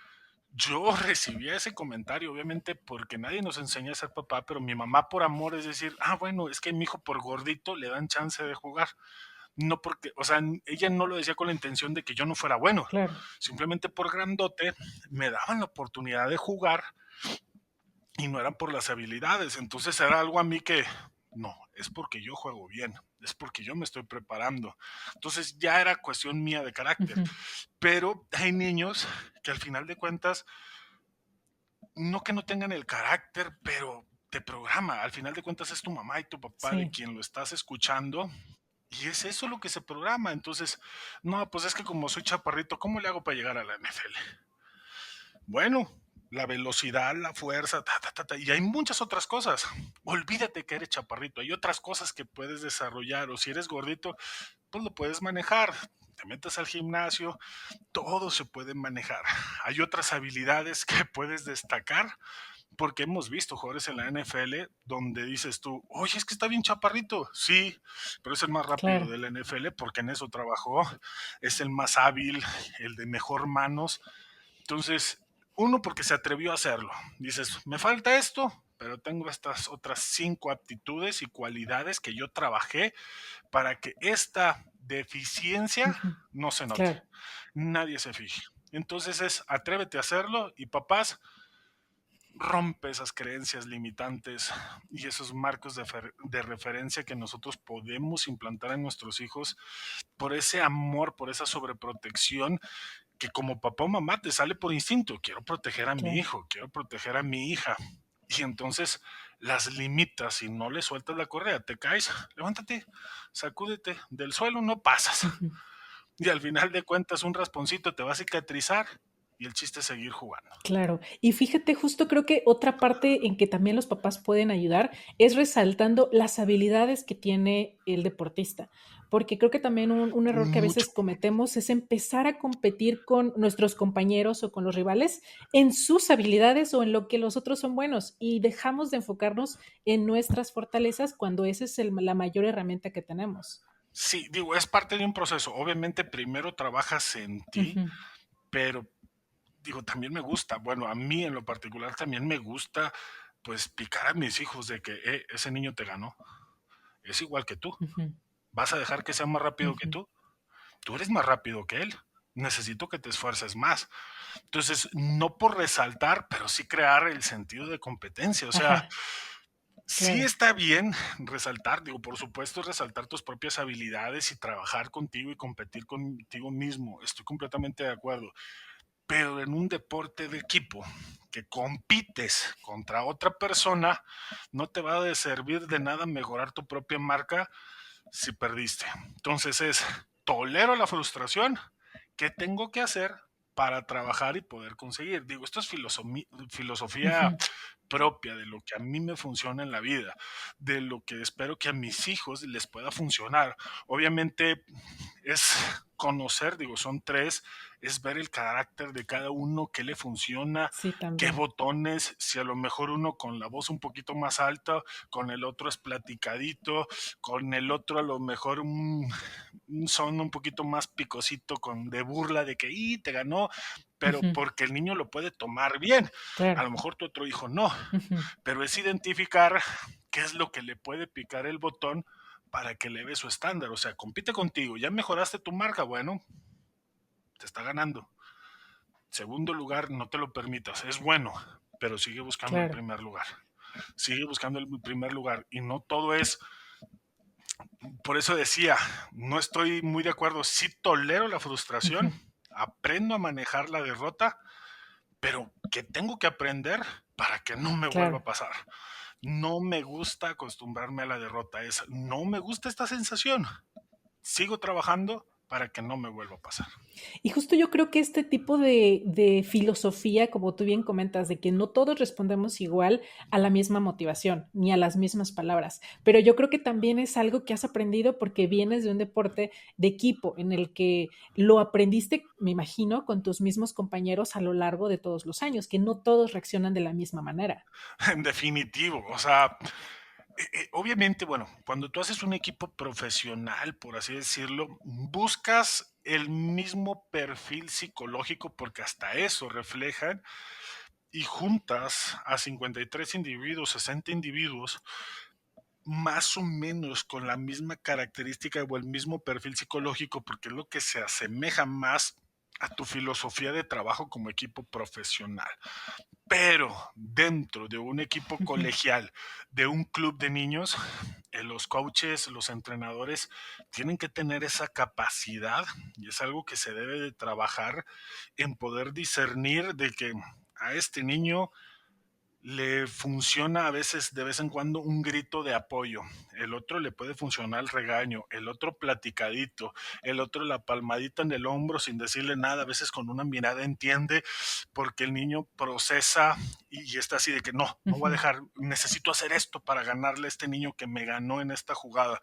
yo recibía ese comentario, obviamente, porque nadie nos enseña a ser papá, pero mi mamá por amor es decir, ah, bueno, es que mi hijo por gordito le dan chance de jugar. No porque, o sea, ella no lo decía con la intención de que yo no fuera bueno, claro. simplemente por grandote me daban la oportunidad de jugar y no eran por las habilidades. Entonces era algo a mí que, no, es porque yo juego bien, es porque yo me estoy preparando. Entonces ya era cuestión mía de carácter. Ujú, Pero hay niños que al final de cuentas, no que no tengan el carácter, pero te programa. Al final de cuentas es tu mamá y tu papá de sí, quien lo estás escuchando. Y es eso lo que se programa. Entonces, no, pues es que como soy chaparrito, ¿cómo le hago para llegar a la NFL? Bueno, la velocidad, la fuerza, y hay muchas otras cosas. Olvídate que eres chaparrito, hay otras cosas que puedes desarrollar, o si eres gordito, pues lo puedes manejar. Te metes al gimnasio, todo se puede manejar. Hay otras habilidades que puedes destacar, porque hemos visto jugadores en la NFL donde dices tú, oye, es que está bien chaparrito. Sí, pero es el más rápido claro. de la NFL porque en eso trabajó, es el más hábil, el de mejor manos. Entonces, uno, porque se atrevió a hacerlo. Dices, me falta esto, pero tengo estas otras 5 aptitudes y cualidades que yo trabajé para que esta deficiencia Ujú, no se note. claro. Nadie se fije. Entonces es atrévete a hacerlo y papás, rompe esas creencias limitantes y esos marcos de referencia que nosotros podemos implantar en nuestros hijos por ese amor, por esa sobreprotección que como papá o mamá te sale por instinto. Quiero proteger a mi Claro. hijo, quiero proteger a mi hija. Y entonces las limitas y no le sueltas la correa, te caes, levántate, sacúdete, del suelo no pasas. Ujú. Y al final de cuentas un rasponcito te va a cicatrizar y el chiste es seguir jugando. Claro. Y fíjate, justo creo que otra parte en que también los papás pueden ayudar es resaltando las habilidades que tiene el deportista, porque creo que también un error que a Mucho. veces cometemos es empezar a competir con nuestros compañeros o con los rivales en sus habilidades o en lo que los otros son buenos y dejamos de enfocarnos en nuestras fortalezas cuando esa es la mayor herramienta que tenemos. Sí, digo, es parte de un proceso. Obviamente primero trabajas en ti, Ujú, pero digo, también me gusta, bueno, a mí en lo particular también me gusta, pues, picar a mis hijos de que, ese niño te ganó, es igual que tú, ujú, ¿vas a dejar que sea más rápido que ujú. tú? Tú eres más rápido que él, necesito que te esfuerces más. Entonces, no por resaltar, pero sí crear el sentido de competencia, o sea, Ajá, sí claro. está bien resaltar, digo, por supuesto, resaltar tus propias habilidades y trabajar contigo y competir contigo mismo, estoy completamente de acuerdo, pero en un deporte de equipo que compites contra otra persona, no te va a servir de nada mejorar tu propia marca si perdiste. Entonces es, tolero la frustración, ¿qué tengo que hacer para trabajar y poder conseguir? Digo, esto es filosofía Ujú, propia de lo que a mí me funciona en la vida, de lo que espero que a mis hijos les pueda funcionar. Obviamente es conocer, digo, son tres, es ver el carácter de cada uno, qué le funciona, sí, qué también. botones, si a lo mejor uno con la voz un poquito más alta, con el otro es platicadito, con el otro a lo mejor un son un poquito más picosito, con de burla de que ¡y te ganó! Pero Ujú, porque el niño lo puede tomar bien. A claro. lo mejor tu otro hijo no, Ujú, pero es identificar qué es lo que le puede picar el botón para que eleve su estándar. O sea, compite contigo, ya mejoraste tu marca, bueno, te está ganando. Segundo lugar, no te lo permitas, es bueno, pero sigue buscando el claro. primer lugar. Sigue buscando el primer lugar y no todo es, por eso decía, no estoy muy de acuerdo, sí tolero la frustración, Ujú, aprendo a manejar la derrota, pero ¿qué tengo que aprender para que no me vuelva a claro. pasar? No me gusta acostumbrarme a la derrota, es no me gusta esta sensación. Sigo trabajando para que no me vuelva a pasar. Y justo yo creo que este tipo de filosofía, como tú bien comentas, de que no todos respondemos igual a la misma motivación, ni a las mismas palabras, pero yo creo que también es algo que has aprendido porque vienes de un deporte de equipo en el que lo aprendiste, me imagino, con tus mismos compañeros a lo largo de todos los años, que no todos reaccionan de la misma manera. En definitivo, o sea, obviamente, bueno, cuando tú haces un equipo profesional, por así decirlo, buscas el mismo perfil psicológico porque hasta eso reflejan y juntas a 53 individuos, 60 individuos, más o menos con la misma característica o el mismo perfil psicológico, porque es lo que se asemeja más a tu filosofía de trabajo como equipo profesional. Pero dentro de un equipo Ujú, colegial, de un club de niños, los coaches, los entrenadores tienen que tener esa capacidad y es algo que se debe de trabajar en poder discernir de que a este niño le funciona a veces de vez en cuando un grito de apoyo, el otro le puede funcionar el regaño, el otro platicadito, el otro la palmadita en el hombro sin decirle nada, a veces con una mirada entiende porque el niño procesa y está así de que no, no voy a ujú, dejar, necesito hacer esto para ganarle a este niño que me ganó en esta jugada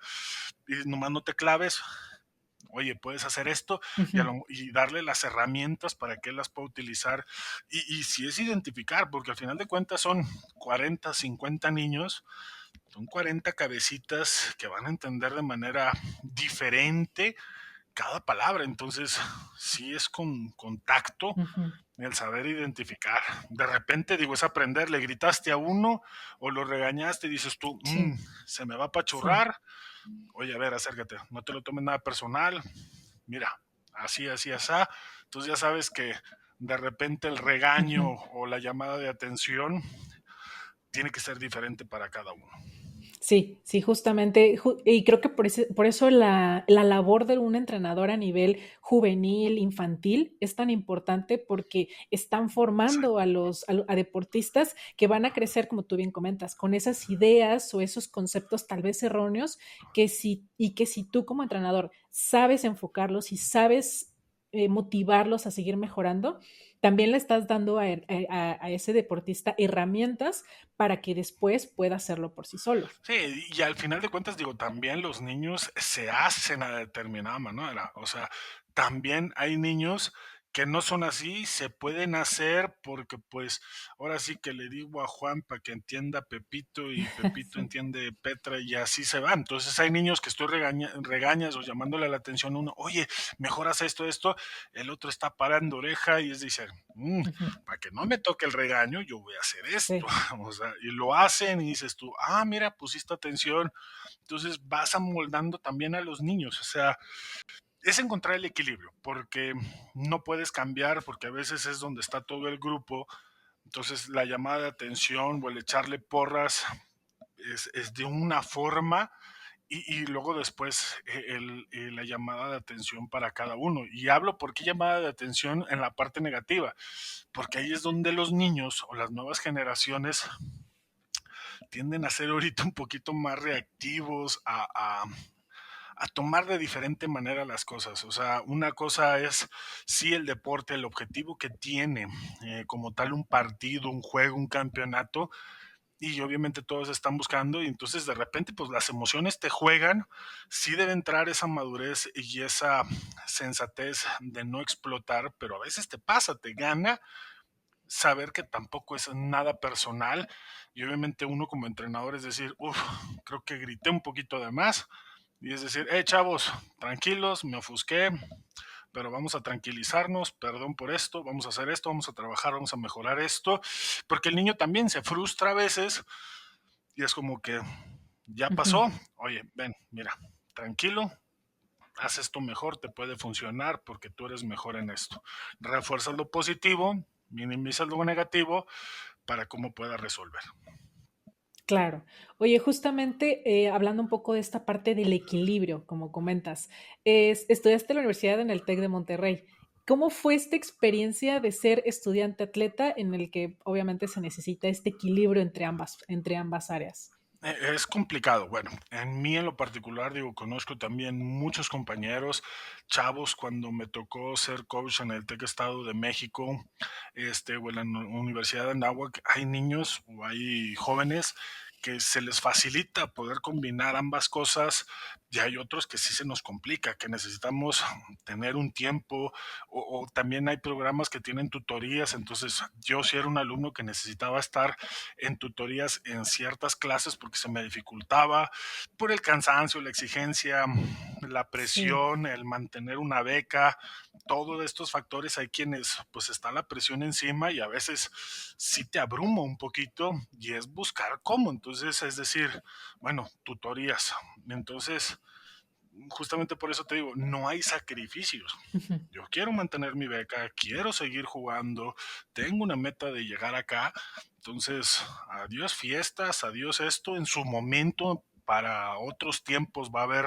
y nomás no te claves, oye, puedes hacer esto ujú. y darle las herramientas para que él las pueda utilizar. Y si es identificar, porque al final de cuentas son 40, 50 niños, son 40 cabecitas que van a entender de manera diferente cada palabra. Entonces, sí es con contacto Ujú, el saber identificar. De repente, digo, es aprender, le gritaste a uno o lo regañaste y dices tú, sí, se me va a sí. apachurrar, oye, a ver, acércate, no te lo tomes nada personal, mira, así, así, así. Entonces ya sabes que de repente el regaño Ujú. o la llamada de atención tiene que ser diferente para cada uno. Sí, sí, justamente, y creo que por eso la labor de un entrenador a nivel juvenil, infantil, es tan importante porque están formando a Exacto. a deportistas que van a crecer, como tú bien comentas, con esas ideas o esos conceptos tal vez erróneos que si tú como entrenador sabes enfocarlos y sabes motivarlos a seguir mejorando, también le estás dando a ese deportista herramientas para que después pueda hacerlo por sí solo. Sí, y al final de cuentas, digo, también los niños se hacen a determinada manera. O sea, también hay niños que no son así, se pueden hacer porque pues ahora sí que le digo a Juan para que entienda a Pepito y Pepito Sí. entiende Petra y así se va. Entonces hay niños que estoy regañas o llamándole la atención a uno, oye, mejoras esto, el otro está parando oreja y es decir, Ujú. para que no me toque el regaño, yo voy a hacer esto. Sí. O sea, y lo hacen y dices tú, ah, mira, pusiste atención. Entonces vas amoldando también a los niños. O sea, es encontrar el equilibrio, porque no puedes cambiar, porque a veces es donde está todo el grupo. Entonces la llamada de atención o el echarle porras es de una forma y luego después la llamada de atención para cada uno. Y hablo por qué llamada de atención en la parte negativa, porque ahí es donde los niños o las nuevas generaciones tienden a ser ahorita un poquito más reactivos a tomar de diferente manera las cosas. O sea, una cosa es sí el deporte, el objetivo que tiene como tal un partido, un juego, un campeonato, y obviamente todos están buscando y entonces de repente pues las emociones te juegan, sí debe entrar esa madurez y esa sensatez de no explotar, pero a veces te pasa, te gana saber que tampoco es nada personal y obviamente uno como entrenador es decir, uff, creo que grité un poquito de más y es decir, chavos, tranquilos, me ofusqué, pero vamos a tranquilizarnos, perdón por esto, vamos a hacer esto, vamos a trabajar, vamos a mejorar esto, porque el niño también se frustra a veces y es como que ya Ujú. pasó, oye, ven, mira, tranquilo, haz esto mejor, te puede funcionar porque tú eres mejor en esto. Refuerza lo positivo, minimiza lo negativo para cómo pueda resolver. Claro. Oye, justamente, hablando un poco de esta parte del equilibrio, como comentas, estudiaste en la universidad en el TEC de Monterrey. ¿Cómo fue esta experiencia de ser estudiante atleta en el que obviamente se necesita este equilibrio entre ambas áreas? Es complicado. Bueno, en mí en lo particular, digo, conozco también muchos compañeros, chavos, cuando me tocó ser coach en el TEC Estado de México, o en la Universidad de Anáhuac, hay niños o hay jóvenes que se les facilita poder combinar ambas cosas y hay otros que sí se nos complica, que necesitamos tener un tiempo o también hay programas que tienen tutorías, entonces yo sí era un alumno que necesitaba estar en tutorías en ciertas clases porque se me dificultaba por el cansancio, la exigencia, la Sí. presión, el mantener una beca, todos estos factores hay quienes pues está la presión encima y a veces sí te abruma un poquito y es buscar cómo, entonces es decir, bueno, tutorías, entonces justamente por eso te digo, no hay sacrificios. Ujú. Yo quiero mantener mi beca, quiero seguir jugando, tengo una meta de llegar acá. Entonces, adiós fiestas, adiós esto. En su momento, para otros tiempos va a haber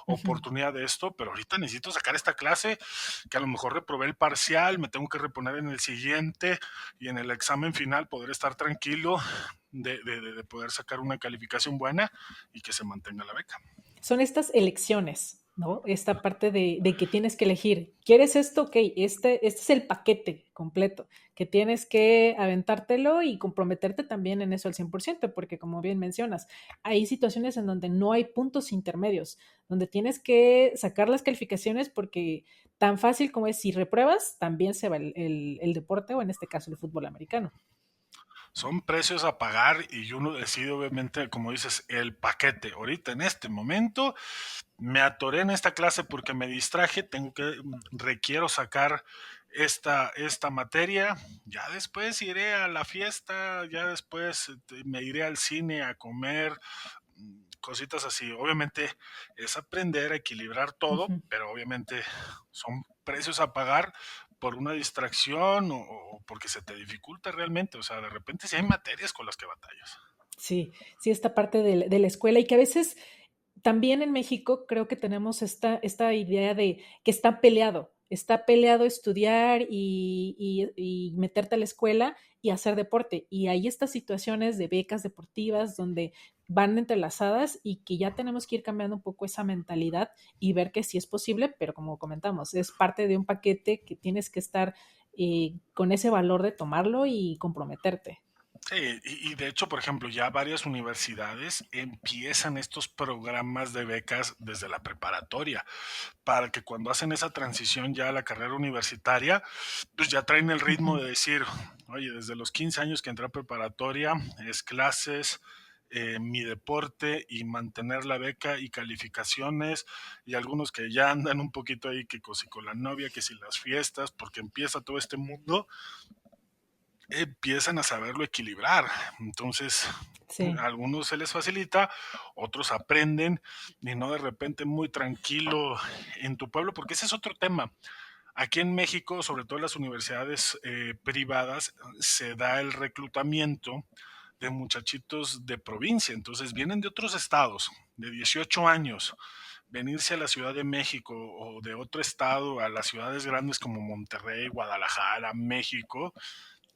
Ujú. oportunidad de esto, pero ahorita necesito sacar esta clase que a lo mejor reprobé el parcial, me tengo que reponer en el siguiente y en el examen final poder estar tranquilo de poder sacar una calificación buena y que se mantenga la beca. Son estas elecciones, ¿no? Esta parte de que tienes que elegir, ¿quieres esto? Ok, este es el paquete completo, que tienes que aventártelo y comprometerte también en eso al 100%, porque como bien mencionas, hay situaciones en donde no hay puntos intermedios, donde tienes que sacar las calificaciones porque tan fácil como es si repruebas, también se va el deporte o en este caso el fútbol americano. Son precios a pagar y uno decide obviamente, como dices, el paquete. Ahorita en este momento me atoré en esta clase porque me distraje, requiero sacar esta materia, ya después iré a la fiesta, ya después me iré al cine a comer, cositas así. Obviamente es aprender a equilibrar todo, Ujú. pero obviamente son precios a pagar por una distracción o porque se te dificulta realmente. O sea, de repente sí hay materias con las que batallas. Sí, sí, esta parte de la escuela y que a veces también en México creo que tenemos esta idea de que está peleado, está peleado estudiar y meterte a la escuela y hacer deporte. Y hay estas situaciones de becas deportivas donde van entrelazadas y que ya tenemos que ir cambiando un poco esa mentalidad y ver que sí es posible, pero como comentamos, es parte de un paquete que tienes que estar con ese valor de tomarlo y comprometerte. Sí, y de hecho, por ejemplo, ya varias universidades empiezan estos programas de becas desde la preparatoria, para que cuando hacen esa transición ya a la carrera universitaria, pues ya traen el ritmo Ujú. de decir, oye, desde los 15 años que entré a preparatoria, es clases, mi deporte y mantener la beca y calificaciones, y algunos que ya andan un poquito ahí, que si con la novia, que si las fiestas, porque empieza todo este mundo, empiezan a saberlo equilibrar. Entonces, a Sí. algunos se les facilita, otros aprenden y no de repente muy tranquilo en tu pueblo, porque ese es otro tema. Aquí en México, sobre todo en las universidades privadas, se da el reclutamiento de muchachitos de provincia, entonces vienen de otros estados, de 18 años, venirse a la Ciudad de México o de otro estado a las ciudades grandes como Monterrey, Guadalajara, México,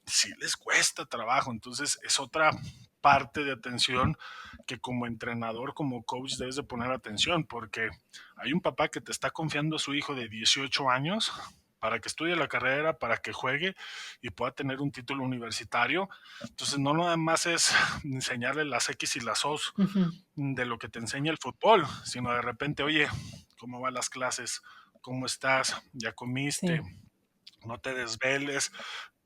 sí les cuesta trabajo. Entonces es otra parte de atención que como entrenador, como coach debes de poner atención, porque hay un papá que te está confiando a su hijo de 18 años para que estudie la carrera, para que juegue y pueda tener un título universitario. Entonces no nada más es enseñarle las X y las O's Ujú. de lo que te enseña el fútbol, sino de repente, oye, ¿cómo van las clases? ¿Cómo estás? ¿Ya comiste? Sí. No te desveles,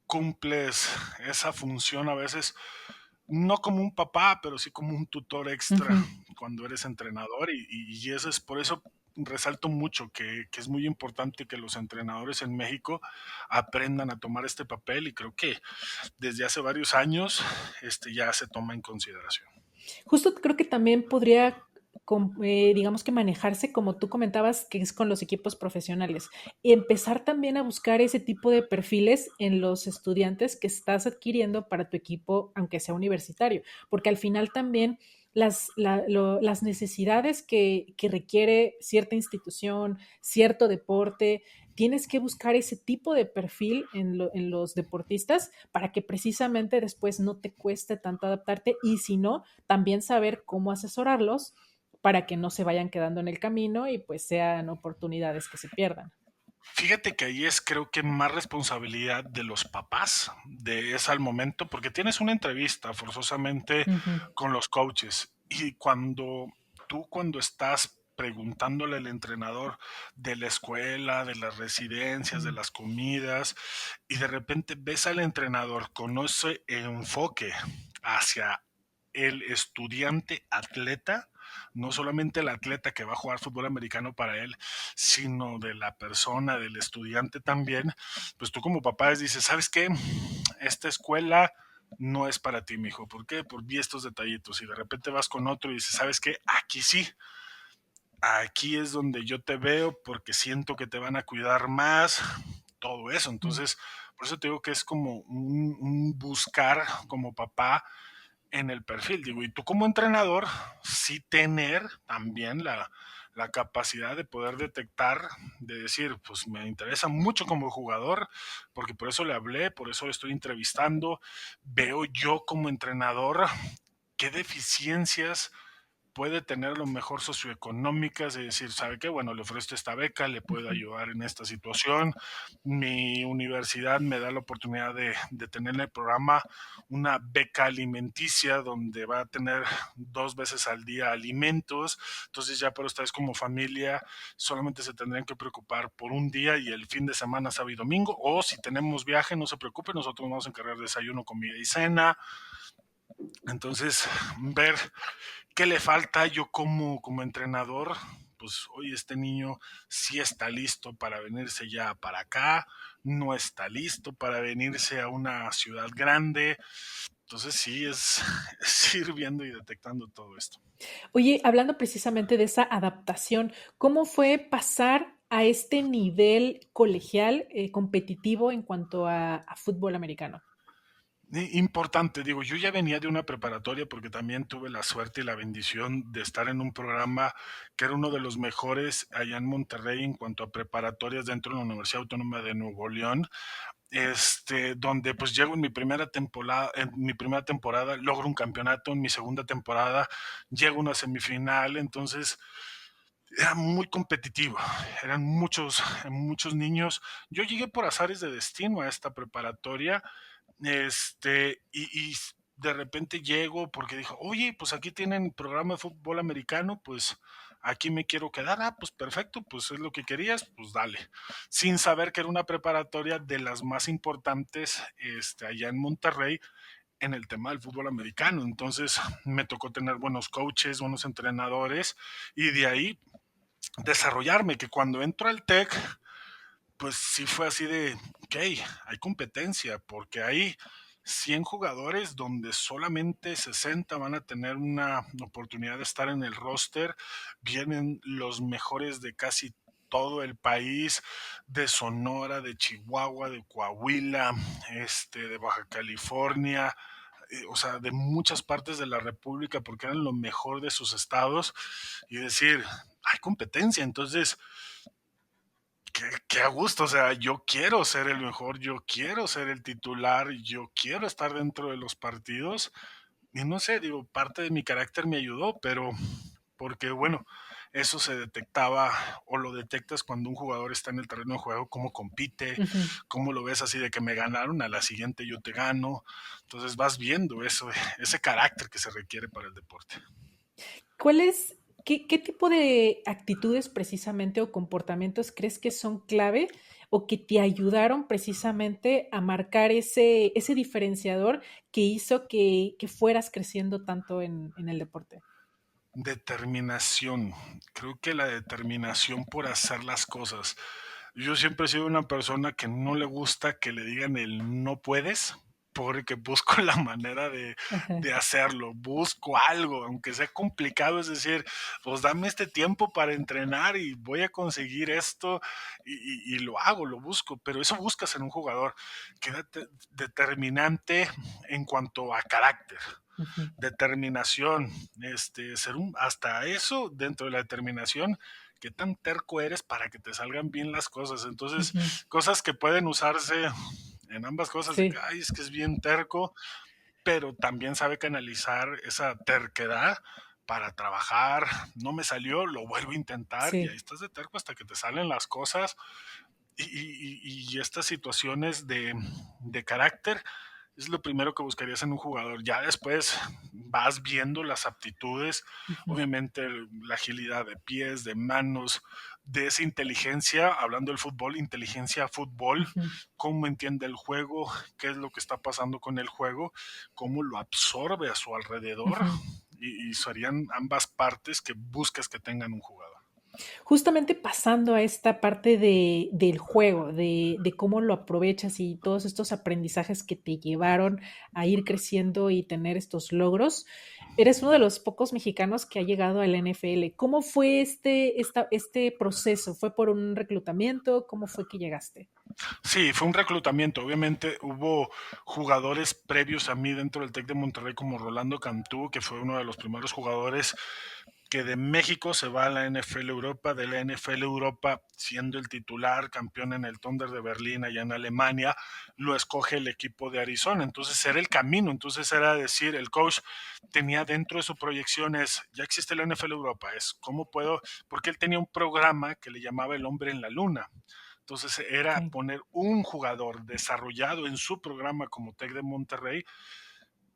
cumples esa función a veces, no como un papá, pero sí como un tutor extra Ujú. cuando eres entrenador y eso es por eso resalto mucho que es muy importante que los entrenadores en México aprendan a tomar este papel y creo que desde hace varios años ya se toma en consideración. Justo creo que también podría, digamos que manejarse, como tú comentabas, que es con los equipos profesionales, y empezar también a buscar ese tipo de perfiles en los estudiantes que estás adquiriendo para tu equipo, aunque sea universitario, porque al final también las necesidades que requiere cierta institución, cierto deporte, tienes que buscar ese tipo de perfil en los deportistas para que precisamente después no te cueste tanto adaptarte y si no, también saber cómo asesorarlos para que no se vayan quedando en el camino y pues sean oportunidades que se pierdan. Fíjate que ahí es creo que más responsabilidad de los papás de ese al momento, porque tienes una entrevista forzosamente Ujú. con los coaches y cuando estás preguntándole al entrenador de la escuela, de las residencias, de Mm. las comidas, y de repente ves al entrenador con ese enfoque hacia el estudiante atleta, no solamente el atleta que va a jugar fútbol americano para él, sino de la persona, del estudiante también, pues tú como papá dices, ¿sabes qué? Esta escuela no es para ti, mijo. ¿Por qué? Por vi estos detallitos. Y de repente vas con otro y dices, ¿sabes qué? Aquí sí. Aquí es donde yo te veo porque siento que te van a cuidar más. Todo eso. Mm. Entonces, por eso te digo que es como un buscar como papá en el perfil, digo, y tú como entrenador, sí tener también la capacidad de poder detectar, de decir, pues me interesa mucho como jugador, porque por eso le hablé, por eso le estoy entrevistando, veo yo como entrenador qué deficiencias puede tener lo mejor socioeconómicas, de decir, ¿sabe qué? Bueno, le ofrezco esta beca, le puedo Ujú. ayudar en esta situación. Mi universidad me da la oportunidad de tener en el programa una beca alimenticia donde va a tener 2 veces al día alimentos. Entonces ya para ustedes como familia solamente se tendrían que preocupar por un día y el fin de semana, sábado y domingo. O si tenemos viaje, no se preocupen, nosotros vamos a encargar de desayuno, comida y cena. Entonces, ver qué le falta yo como entrenador, pues hoy este niño sí está listo para venirse ya para acá, no está listo para venirse a una ciudad grande. Entonces sí, es ir viendo y detectando todo esto. Oye, hablando precisamente de esa adaptación, ¿cómo fue pasar a este nivel colegial competitivo en cuanto a fútbol americano? Importante, digo, yo ya venía de una preparatoria porque también tuve la suerte y la bendición de estar en un programa que era uno de los mejores allá en Monterrey en cuanto a preparatorias dentro de la Universidad Autónoma de Nuevo León, donde pues llego en mi primera temporada, logro un campeonato, en mi segunda temporada llego a una semifinal, entonces era muy competitivo, eran muchos niños. Yo llegué por azares de destino a esta preparatoria, y de repente llego porque dijo, oye, pues aquí tienen programa de fútbol americano, pues aquí me quiero quedar. Ah, pues perfecto, pues es lo que querías, pues dale. Sin saber que era una preparatoria de las más importantes, allá en Monterrey en el tema del fútbol americano. Entonces me tocó tener buenos coaches, buenos entrenadores y de ahí desarrollarme, que cuando entro al TEC, pues sí fue así de, ok, hay competencia, porque hay 100 jugadores donde solamente 60 van a tener una oportunidad de estar en el roster. Vienen los mejores de casi todo el país, de Sonora, de Chihuahua, de Coahuila, de Baja California, o sea, de muchas partes de la República, porque eran lo mejor de sus estados, y decir, hay competencia, entonces qué a gusto, o sea, yo quiero ser el mejor, yo quiero ser el titular, yo quiero estar dentro de los partidos. Y no sé, digo, parte de mi carácter me ayudó, pero porque bueno, eso se detectaba o lo detectas cuando un jugador está en el terreno de juego, cómo compite, Ujú. cómo lo ves así de que me ganaron, a la siguiente yo te gano. Entonces vas viendo eso, ese carácter que se requiere para el deporte. ¿Qué tipo de actitudes precisamente o comportamientos crees que son clave o que te ayudaron precisamente a marcar ese diferenciador que hizo que fueras creciendo tanto en el deporte? Determinación. Creo que la determinación por hacer las cosas. Yo siempre he sido una persona que no le gusta que le digan el no puedes, porque busco la manera Ajá, de hacerlo, busco algo, aunque sea complicado, es decir, pues dame este tiempo para entrenar y voy a conseguir esto y lo hago, lo busco, pero eso buscas en un jugador, que es determinante en cuanto a carácter, ujú, determinación, hasta eso dentro de la determinación, qué tan terco eres para que te salgan bien las cosas. Entonces, ujú. cosas que pueden usarse en ambas cosas, de que, Sí, ay, es que es bien terco, pero también sabe canalizar esa terquedad para trabajar. No me salió, lo vuelvo a intentar y ahí sí. estás de terco hasta que te salen las cosas. Y estas situaciones de carácter es lo primero que buscarías en un jugador. Ya después vas viendo las aptitudes, Ujú, obviamente la agilidad de pies, de manos, de esa inteligencia, hablando del fútbol, inteligencia fútbol, ujú, cómo entiende el juego, qué es lo que está pasando con el juego, cómo lo absorbe a su alrededor, ujú. y serían ambas partes que buscas que tengan un jugador. Justamente pasando a esta parte del juego, de cómo lo aprovechas y todos estos aprendizajes que te llevaron a ir creciendo y tener estos logros, eres uno de los pocos mexicanos que ha llegado al NFL. ¿Cómo fue este proceso? ¿Fue por un reclutamiento? ¿Cómo fue que llegaste? Sí, fue un reclutamiento. Obviamente hubo jugadores previos a mí dentro del TEC de Monterrey como Rolando Cantú, que fue uno de los primeros jugadores que de México se va a la NFL Europa, de la NFL Europa siendo el titular, campeón en el Thunder de Berlín allá en Alemania, lo escoge el equipo de Arizona. Entonces era el camino, entonces era decir, el coach tenía dentro de su proyección es, ya existe la NFL Europa, es cómo puedo, porque él tenía un programa que le llamaba El Hombre en la Luna. Entonces era Okey. poner un jugador desarrollado en su programa como Tec de Monterrey.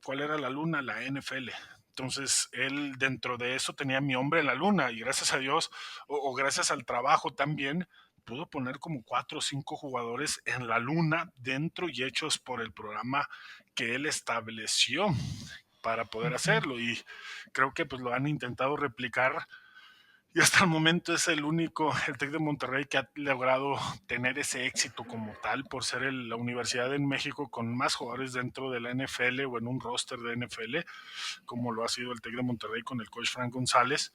¿Cuál era la luna? La NFL. Entonces él dentro de eso tenía mi hombre en la luna y gracias a Dios o gracias al trabajo también pudo poner como 4 o 5 jugadores en la luna dentro y hechos por el programa que él estableció para poder Ujú. hacerlo y creo que pues lo han intentado replicar y hasta el momento es el único, el TEC de Monterrey, que ha logrado tener ese éxito como tal por ser la universidad en México con más jugadores dentro de la NFL o en un roster de NFL, como lo ha sido el TEC de Monterrey con el coach Frank González.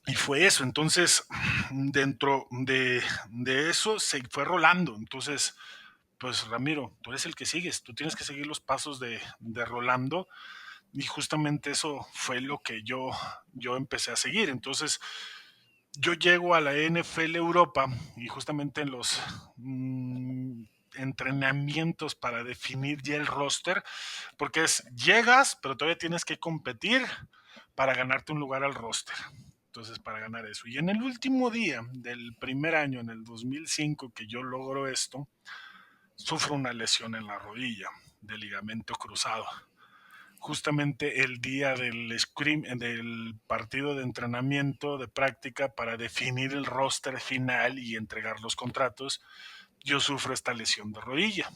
Y fue eso, entonces dentro de eso se fue rolando, entonces pues Ramiro, tú eres el que sigues, tú tienes que seguir los pasos de Rolando, y justamente eso fue lo que yo empecé a seguir. Entonces, yo llego a la NFL Europa y justamente en los entrenamientos para definir ya el roster, porque llegas, pero todavía tienes que competir para ganarte un lugar al roster. Entonces, para ganar eso. Y en el último día del primer año, en el 2005, que yo logro esto, sufro una lesión en la rodilla de ligamento cruzado. Justamente el día del partido de entrenamiento, de práctica para definir el roster final y entregar los contratos, yo sufro esta lesión de rodilla.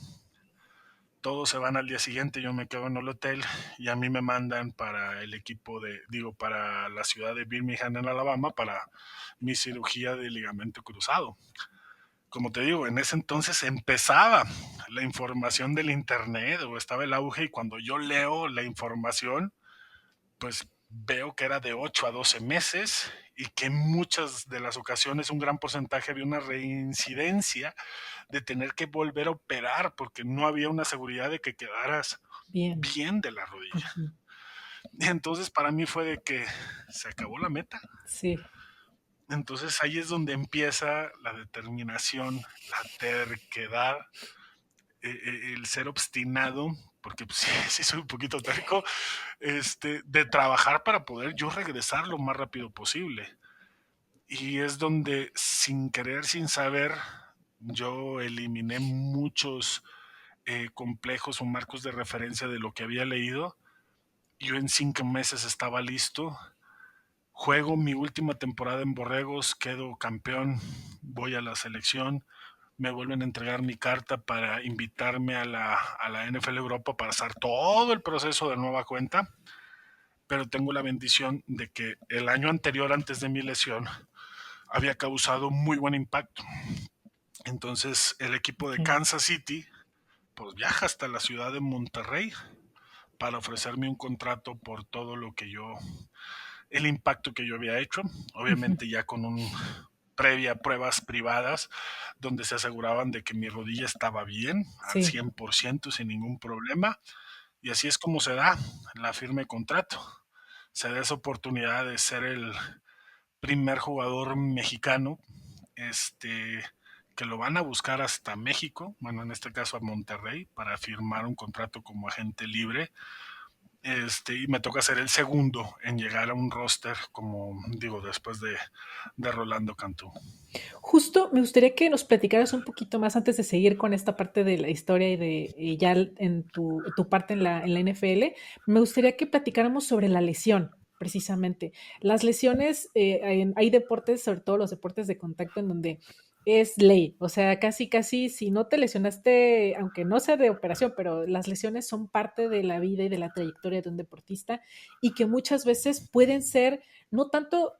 Todos se van al día siguiente, yo me quedo en el hotel y a mí me mandan para el equipo para la ciudad de Birmingham, en Alabama, para mi cirugía de ligamento cruzado. Como te digo, en ese entonces empezaba la información del internet o estaba el auge, y cuando yo leo la información, pues veo que era de 8 a 12 meses y que en muchas de las ocasiones un gran porcentaje había una reincidencia de tener que volver a operar porque no había una seguridad de que quedaras Bien. bien de la rodilla. Ujú. Entonces para mí fue de que se acabó la meta. Sí, Entonces ahí es donde empieza la determinación, la terquedad, el ser obstinado, porque pues, sí soy un poquito terco, de trabajar para poder yo regresar lo más rápido posible. Y es donde, sin querer, sin saber, yo eliminé muchos complejos o marcos de referencia de lo que había leído. Yo en 5 meses estaba listo. Juego mi última temporada en Borregos, quedo campeón, voy a la selección, me vuelven a entregar mi carta para invitarme a la NFL Europa para hacer todo el proceso de nueva cuenta, pero tengo la bendición de que el año anterior, antes de mi lesión, había causado muy buen impacto. Entonces el equipo de ok. Kansas City pues viaja hasta la ciudad de Monterrey para ofrecerme un contrato por todo el impacto que yo había hecho, Ujú. obviamente ya con previa pruebas privadas donde se aseguraban de que mi rodilla estaba bien al Sí. 100% sin ningún problema, y así es como se da la firma de contrato. Se da esa oportunidad de ser el primer jugador mexicano este, que lo van a buscar hasta México, bueno, en este caso a Monterrey, para firmar un contrato como agente libre. Y me toca ser el segundo en llegar a un roster, como digo, después de Rolando Cantú. Justo me gustaría que nos platicaras un poquito más antes de seguir con esta parte de la historia y ya en tu parte en la NFL. Me gustaría que platicáramos sobre la lesión, precisamente. Las lesiones, hay deportes, sobre todo los deportes de contacto, en donde es ley. O sea, casi, casi, si no te lesionaste, aunque no sea de operación, pero las lesiones son parte de la vida y de la trayectoria de un deportista, y que muchas veces pueden ser no tanto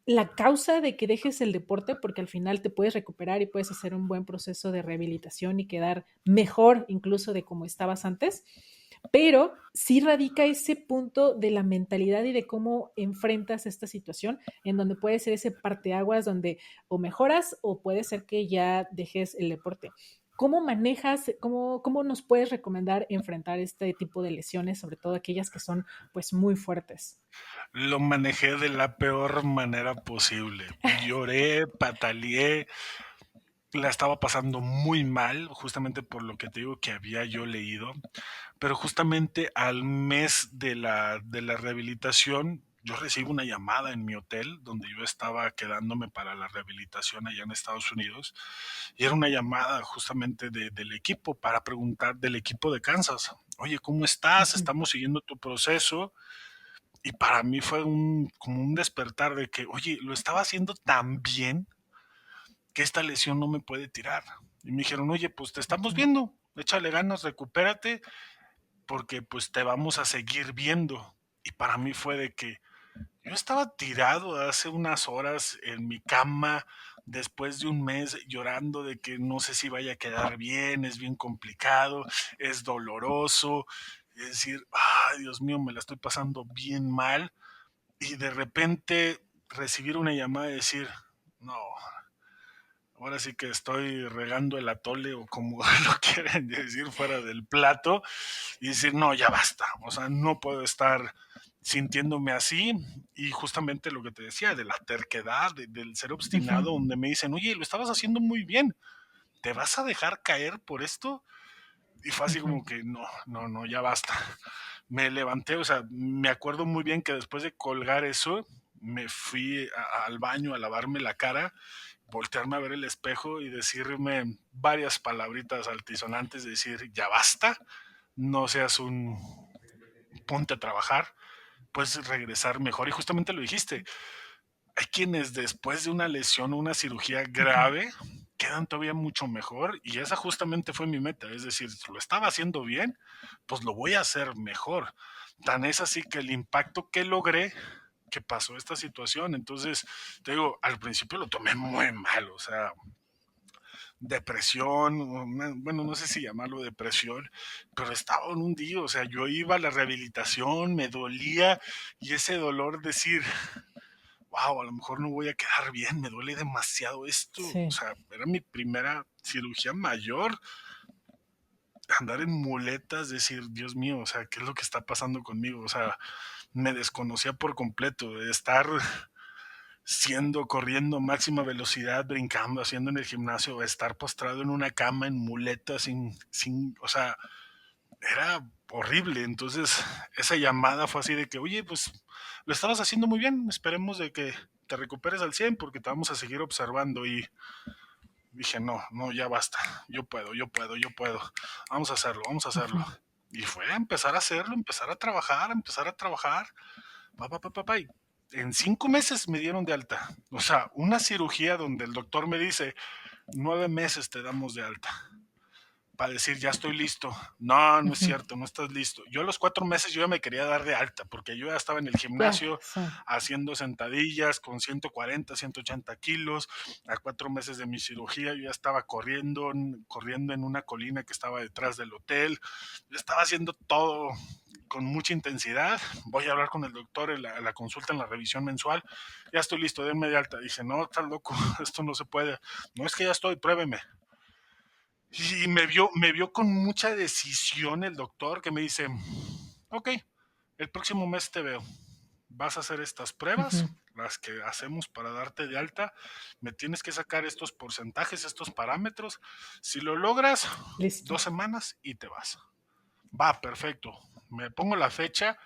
la causa de que dejes el deporte, porque al final te puedes recuperar y puedes hacer un buen proceso de rehabilitación y quedar mejor incluso de como estabas antes, pero sí radica ese punto de la mentalidad y de cómo enfrentas esta situación, en donde puede ser ese parteaguas donde o mejoras o puede ser que ya dejes el deporte. ¿Cómo manejas, cómo nos puedes recomendar enfrentar este tipo de lesiones, sobre todo aquellas que son pues muy fuertes? Lo manejé de la peor manera posible. Lloré, pataleé, la estaba pasando muy mal, justamente por lo que te digo que había yo leído, pero justamente al mes de la rehabilitación, yo recibo una llamada en mi hotel donde yo estaba quedándome para la rehabilitación allá en Estados Unidos, y era una llamada justamente del equipo para preguntar del equipo de Kansas. Oye, ¿cómo estás? Ujú. Estamos siguiendo tu proceso. Y para mí fue como un despertar de que, oye, lo estaba haciendo tan bien que esta lesión no me puede tirar. Y me dijeron, oye, pues te estamos Ujú. viendo, échale ganas, recupérate, porque pues te vamos a seguir viendo. Y para mí fue de que yo estaba tirado hace unas horas en mi cama después de un mes llorando de que no sé si vaya a quedar bien, es bien complicado, es doloroso, es decir, ay Dios mío, me la estoy pasando bien mal, y de repente recibir una llamada y decir, no, ahora sí que estoy regando el atole o como lo quieren decir fuera del plato y decir, no, ya basta, o sea, no puedo estar sintiéndome así y justamente lo que te decía de la terquedad, del ser Ujú, obstinado, donde me dicen, oye, lo estabas haciendo muy bien, ¿te vas a dejar caer por esto? Y fue así ujú. como que no, no, no, ya basta. Me levanté, o sea, me acuerdo muy bien que después de colgar eso, me fui al baño a lavarme la cara, voltearme a ver el espejo y decirme varias palabritas altisonantes, decir, ya basta, no seas un ponte a trabajar, puedes regresar mejor. Y justamente lo dijiste, hay quienes después de una lesión o una cirugía Ujú. grave quedan todavía mucho mejor y esa justamente fue mi meta, es decir, si lo estaba haciendo bien, pues lo voy a hacer mejor. Tan es así que el impacto que logré que pasó esta situación, entonces te digo, al principio lo tomé muy mal, o sea, depresión, bueno, no sé si llamarlo depresión, pero estaba en un día, o sea, yo iba a la rehabilitación, me dolía y ese dolor decir, wow, a lo mejor no voy a quedar bien, me duele demasiado esto. O Sí. sea, era mi primera cirugía mayor, andar en muletas, decir, Dios mío, o sea, ¿qué es lo que está pasando conmigo? O sea, me desconocía por completo, de estar corriendo máxima velocidad, brincando, haciendo en el gimnasio, estar postrado en una cama en muletas, o sea, era horrible. Entonces, esa llamada fue así de que, oye, pues lo estabas haciendo muy bien, esperemos de que te recuperes al 100 porque te vamos a seguir observando. Y dije, no, no, ya basta, yo puedo, yo puedo, yo puedo, vamos a hacerlo, vamos a hacerlo. Ujú. Y fue a empezar a hacerlo, empezar a trabajar, y en 5 meses me dieron de alta. O sea, una cirugía donde el doctor me dice, 9 meses te damos de alta para decir ya estoy listo. No, no es Ujú. cierto, no estás listo. Yo a los 4 meses yo ya me quería dar de alta porque yo ya estaba en el Ya, gimnasio sí. haciendo sentadillas con 140, 180 kilos. A 4 meses de mi cirugía yo ya estaba corriendo en una colina que estaba detrás del hotel. Yo estaba haciendo todo con mucha intensidad. Voy a hablar con el doctor en la consulta, en la revisión mensual. Ya estoy listo, denme de alta. Dije, no, estás loco, esto no se puede. No es que ya estoy, pruébeme. Y me vio con mucha decisión el doctor que me dice, ok, el próximo mes te veo. Vas a hacer estas pruebas, Ujú. las que hacemos para darte de alta. Me tienes que sacar estos porcentajes, estos parámetros. Si lo logras, Listo. 2 semanas y te vas. Va, perfecto. Me pongo la fecha.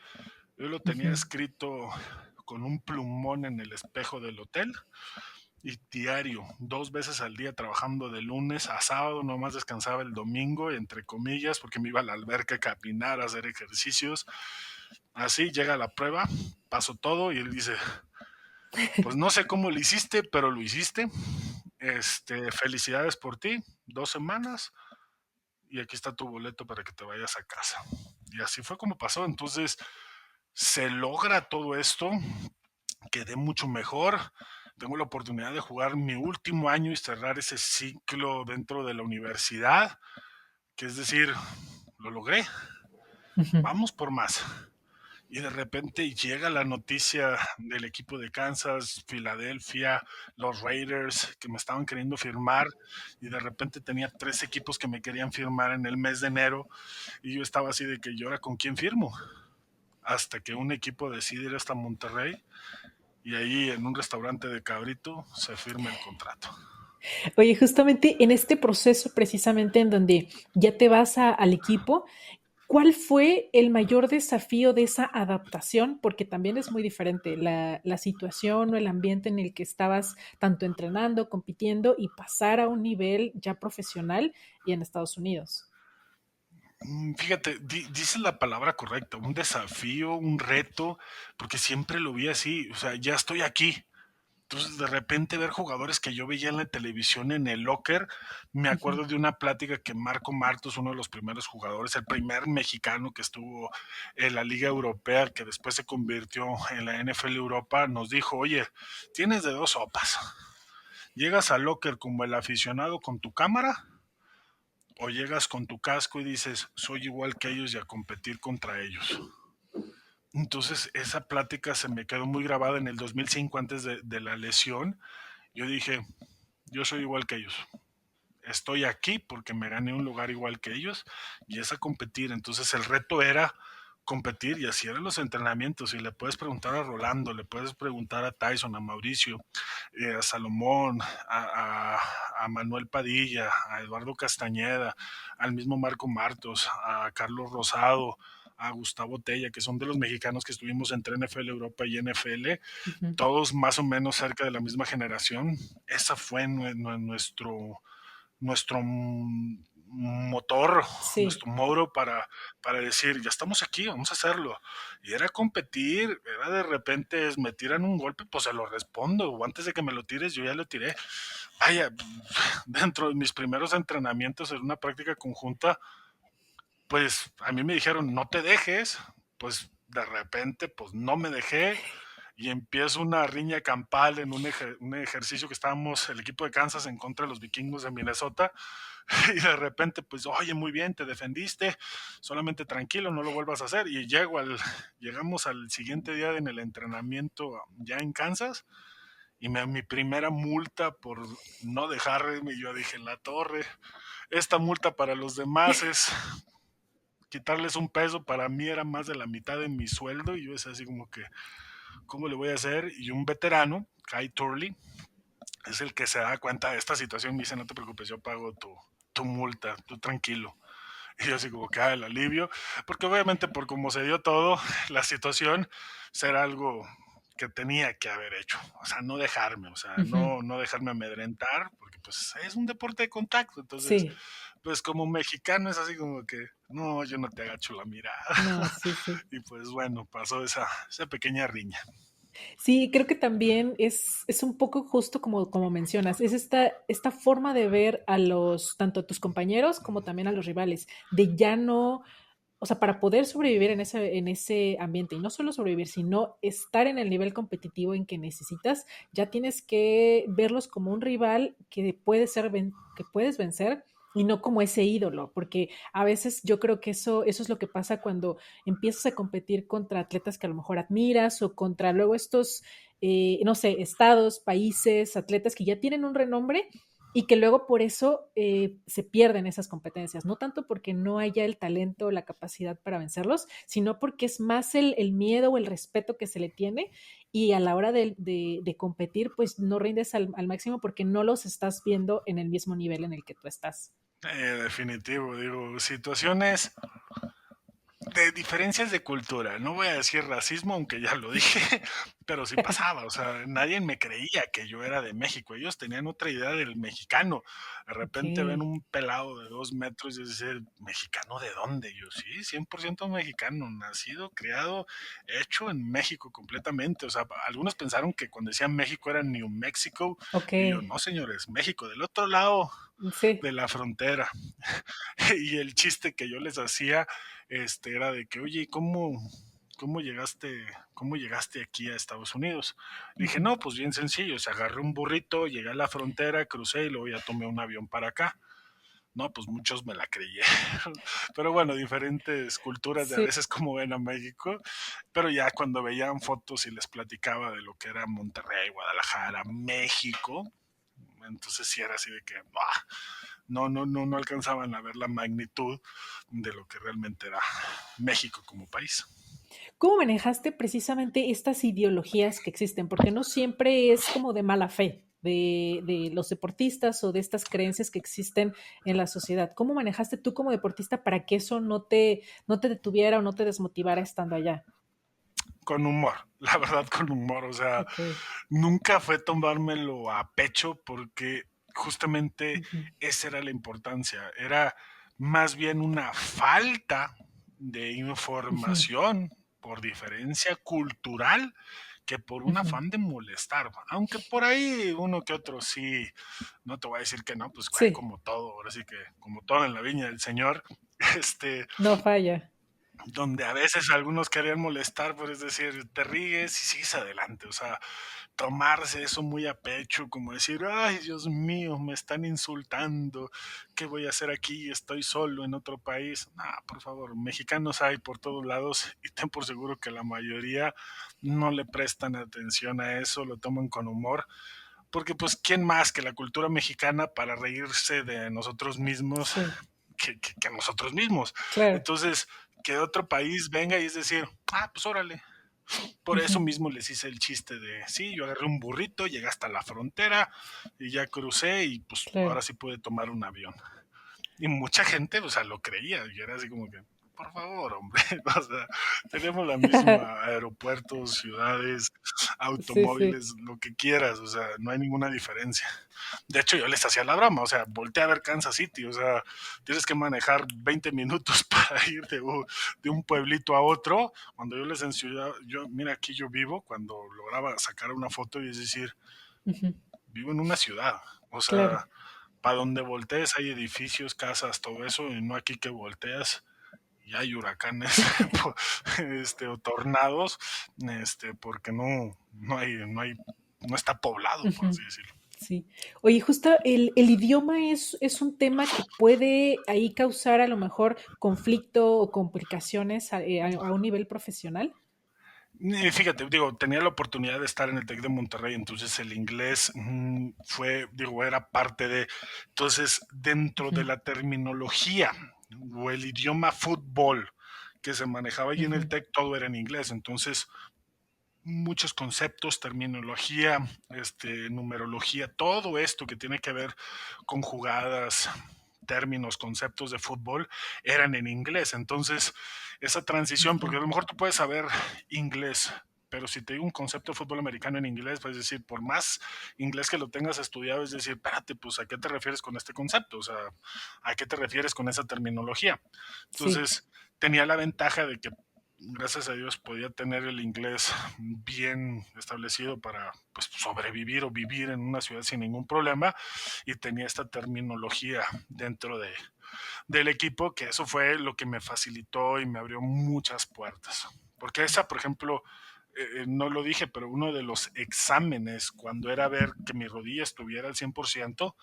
Yo lo tenía Ujú. escrito con un plumón en el espejo del hotel y diario, 2 veces al día trabajando de lunes a sábado, nomás descansaba el domingo, entre comillas, porque me iba a la alberca a caminar, a hacer ejercicios. Así llega la prueba, paso todo y él dice, pues no sé cómo lo hiciste, pero lo hiciste. Felicidades por ti, 2 semanas y aquí está tu boleto para que te vayas a casa. Y así fue como pasó. Entonces, se logra todo esto, quedé mucho mejor. Tengo la oportunidad de jugar mi último año y cerrar ese ciclo dentro de la universidad, que es decir, lo logré, Ujú. vamos por más. Y de repente llega la noticia del equipo de Kansas, Filadelfia, los Raiders, que me estaban queriendo firmar, y de repente tenía 3 equipos que me querían firmar en el mes de enero, y yo estaba así de que yo ahora con quién firmo, hasta que un equipo decide ir hasta Monterrey y ahí en un restaurante de Cabrito se firma el contrato. Oye, justamente en este proceso, precisamente en donde ya te vas al equipo, ¿cuál fue el mayor desafío de esa adaptación? Porque también es muy diferente la situación o el ambiente en el que estabas tanto entrenando, compitiendo y pasar a un nivel ya profesional y en Estados Unidos. Fíjate, dices la palabra correcta, un desafío, un reto, porque siempre lo vi así, o sea, ya estoy aquí. Entonces, de repente ver jugadores que yo veía en la televisión en el locker, me Ujú. acuerdo de una plática que Marco Martos, uno de los primeros jugadores, el primer mexicano que estuvo en la Liga Europea, que después se convirtió en la NFL Europa, nos dijo, oye, tienes de dos sopas. Llegas al locker como el aficionado con tu cámara o llegas con tu casco y dices, soy igual que ellos y a competir contra ellos. Entonces esa plática se me quedó muy grabada en el 2005 antes de la lesión. Yo dije, yo soy igual que ellos. Estoy aquí porque me gané un lugar igual que ellos y es a competir. Entonces el reto era competir y así eran los entrenamientos. Y le puedes preguntar a Rolando, le puedes preguntar a Tyson, a Mauricio, a Salomón, a Manuel Padilla, a Eduardo Castañeda, al mismo Marco Martos, a Carlos Rosado, a Gustavo Tella, que son de los mexicanos que estuvimos entre NFL Europa y NFL, Ujú. todos más o menos cerca de la misma generación. Esa fue nuestro motor, Sí. nuestro moro para decir, ya estamos aquí, vamos a hacerlo. Y era competir, era de repente, me tiran un golpe, pues se lo respondo, o antes de que me lo tires, yo ya lo tiré. Vaya, dentro de mis primeros entrenamientos en una práctica conjunta, pues a mí me dijeron, no te dejes, pues de repente, pues no me dejé, y empiezo una riña campal en un ejercicio que estábamos el equipo de Kansas en contra de los vikingos de Minnesota. Y de repente, pues, oye, muy bien, te defendiste, solamente tranquilo, no lo vuelvas a hacer. Y llegamos al siguiente día en el entrenamiento ya en Kansas y mi primera multa por no dejarme, yo dije, la torre, esta multa para los demás es quitarles un peso, para mí era más de la mitad de mi sueldo y yo es así como que, ¿cómo le voy a hacer? Y un veterano, Kai Turley, es el que se da cuenta de esta situación, me dice, no te preocupes, yo pago tu multa, tú tranquilo. Y yo así como que el alivio, porque obviamente por cómo se dio todo, la situación será algo que tenía que haber hecho, o sea, no dejarme, o sea, Ujú. no dejarme amedrentar, porque pues es un deporte de contacto, entonces, Sí. pues como mexicano es así como que, no, yo no te agacho la mirada, No, sí, sí. y pues bueno, pasó esa pequeña riña. Sí, creo que también es un poco justo como mencionas, es esta forma de ver a los, tanto a tus compañeros como también a los rivales, de ya no, o sea, para poder sobrevivir en ese ambiente, y no solo sobrevivir, sino estar en el nivel competitivo en que necesitas, ya tienes que verlos como un rival que puede ser, que puedes vencer y no como ese ídolo, porque a veces yo creo que eso es lo que pasa cuando empiezas a competir contra atletas que a lo mejor admiras o contra luego estos, no sé, estados, países, atletas que ya tienen un renombre y que luego por eso se pierden esas competencias, no tanto porque no haya el talento o la capacidad para vencerlos, sino porque es más el miedo o el respeto que se le tiene y a la hora de competir, pues no rindes al máximo porque no los estás viendo en el mismo nivel en el que tú estás. Definitivo, digo, situaciones de diferencias de cultura, no voy a decir racismo, aunque ya lo dije, pero sí pasaba, o sea, nadie me creía que yo era de México, ellos tenían otra idea del mexicano, de Ok. repente ven un pelado de 2 metros y dicen, ¿mexicano de dónde? Yo sí, 100% mexicano, nacido, criado, hecho en México completamente, o sea, algunos pensaron que cuando decían México era New Mexico, Ok. y yo, no señores, México, del otro lado Sí. de la frontera. Y el chiste que yo les hacía era de que, oye, cómo llegaste aquí a Estados Unidos? Le dije, Ujú. no, pues bien sencillo, se agarré un burrito, llegué a la frontera, crucé y luego ya tomé un avión para acá. No, pues muchos me la creyeron. Pero bueno, diferentes culturas de a Sí. veces como ven a México, pero ya cuando veían fotos y les platicaba de lo que era Monterrey, Guadalajara, México, entonces sí era así de que, ¡bah! No alcanzaban a ver la magnitud de lo que realmente era México como país. ¿Cómo manejaste precisamente estas ideologías que existen? Porque no siempre es como de mala fe de los deportistas o de estas creencias que existen en la sociedad. ¿Cómo manejaste tú como deportista para que eso no te detuviera o no te desmotivara estando allá? Con humor, la verdad con humor, o sea, Ok. nunca fue tomármelo a pecho porque justamente Ujú. esa era la importancia, era más bien una falta de Ujú. información por diferencia cultural que por un Ujú. afán de molestar, aunque por ahí uno que otro sí, no te voy a decir que no, pues hay Sí, como todo, ahora sí que como todo en la viña del Señor, este, no falla. donde a veces algunos querían molestar, por es decir, te ríes y sigues adelante, o sea, tomarse eso muy a pecho, como decir, ay, Dios mío, me están insultando, ¿qué voy a hacer aquí? Estoy solo en otro país. Ah, por favor, mexicanos hay por todos lados y ten por seguro que la mayoría no le prestan atención a eso, lo toman con humor, porque pues quién más que la cultura mexicana para reírse de nosotros mismos Sí, que nosotros mismos. claro. Entonces, que otro país venga y es decir, pues órale. Por eso Ujú. mismo les hice el chiste de, sí, yo agarré un burrito, llegué hasta la frontera y ya crucé y pues Claro. ahora sí pude tomar un avión. Y mucha gente, o sea, lo creía y era así como que, por favor, hombre, o sea, tenemos la misma aeropuertos, ciudades, Sí, sí. automóviles, lo que quieras, o sea, no hay ninguna diferencia. De hecho, yo les hacía la broma, o sea, volteé a ver Kansas City, o sea, tienes que manejar 20 minutos para ir de un pueblito a otro. Cuando yo les enseñaba, yo, mira, aquí yo vivo, cuando lograba sacar una foto y es decir, Ujú. vivo en una ciudad, o Claro. sea, para donde voltees hay edificios, casas, todo eso, y no aquí que volteas y hay huracanes o tornados, porque no está poblado, por Ujú. así decirlo. Sí. Oye, justo el idioma es un tema que puede ahí causar a lo mejor conflicto o complicaciones a un nivel profesional. Y fíjate, digo, tenía la oportunidad de estar en el TEC de Monterrey, entonces el inglés era parte de, entonces dentro de Ujú, la terminología o el idioma fútbol que se manejaba allí en el ujú, TEC, todo era en inglés, entonces muchos conceptos, terminología, numerología, todo esto que tiene que ver con jugadas, términos, conceptos de fútbol, eran en inglés. Entonces, esa transición, porque a entiendo. lo mejor tú puedes saber inglés, pero si te digo un concepto de fútbol americano en inglés, pues decir, por más inglés que lo tengas estudiado, es decir, espérate, pues ¿a qué te refieres con este concepto? O sea, ¿a qué te refieres con esa terminología? Sí, Entonces, tenía la ventaja de que gracias a Dios podía tener el inglés bien establecido para pues, sobrevivir o vivir en una ciudad sin ningún problema y tenía esta terminología dentro del equipo que eso fue lo que me facilitó y me abrió muchas puertas. Porque esa, por ejemplo, no lo dije, pero uno de los exámenes cuando era ver que mi rodilla estuviera al 100%,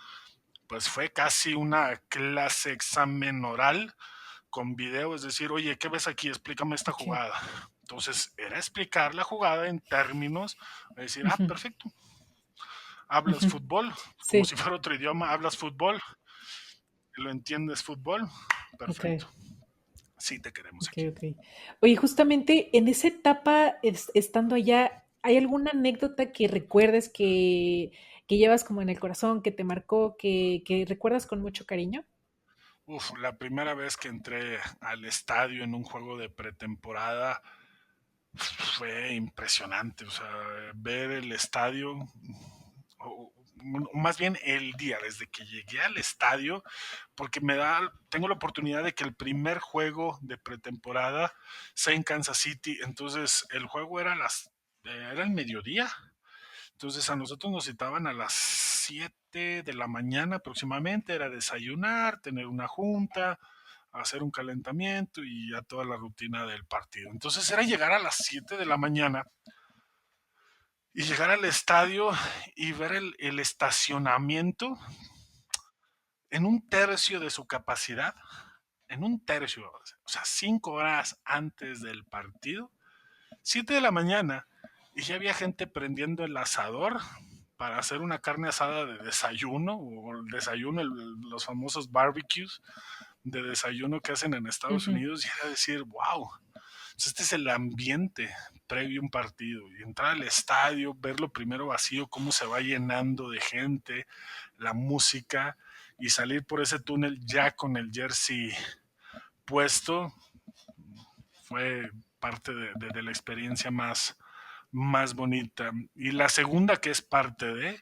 pues fue casi una clase examen oral con video, es decir, oye, ¿qué ves aquí? Explícame esta ok. jugada. Entonces, era explicar la jugada en términos, decir, Ujú, perfecto, hablas ujú, fútbol, como si sí, fuera otro idioma, hablas fútbol, lo entiendes fútbol, ok. perfecto, sí te queremos Ok, aquí. ok. Oye, justamente en esa etapa, estando allá, ¿hay alguna anécdota que recuerdes que llevas como en el corazón, que te marcó, que recuerdas con mucho cariño? La primera vez que entré al estadio en un juego de pretemporada fue impresionante, o sea, ver el estadio, o más bien el día, desde que llegué al estadio, porque tengo la oportunidad de que el primer juego de pretemporada sea en Kansas City, entonces el juego era el mediodía, entonces a nosotros nos citaban a las 7 de la mañana aproximadamente, era desayunar, tener una junta, hacer un calentamiento y ya toda la rutina del partido. Entonces era llegar a las 7 de la mañana y llegar al estadio y ver el estacionamiento en un tercio de su capacidad, en un tercio, o sea, 5 horas antes del partido, 7 de la mañana, y ya había gente prendiendo el asador para hacer una carne asada de desayuno, o el desayuno, los famosos barbecues de desayuno que hacen en Estados Ujú, Unidos, y era decir, wow, este es el ambiente previo a un partido. Y entrar al estadio, verlo primero vacío, cómo se va llenando de gente, la música, y salir por ese túnel ya con el jersey puesto, fue parte de la experiencia más bonita. Y la segunda que es parte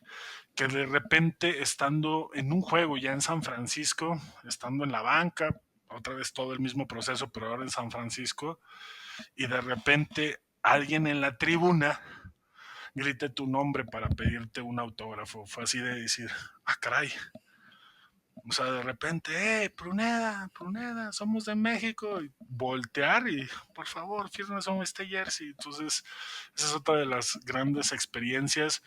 que de repente estando en un juego ya en San Francisco, estando en la banca, otra vez todo el mismo proceso, pero ahora en San Francisco, y de repente alguien en la tribuna grite tu nombre para pedirte un autógrafo. Fue así de decir, caray. O sea, de repente, Pruneda, Pruneda, somos de México. Y voltear y, por favor, fírmame este jersey. Entonces, esa es otra de las grandes experiencias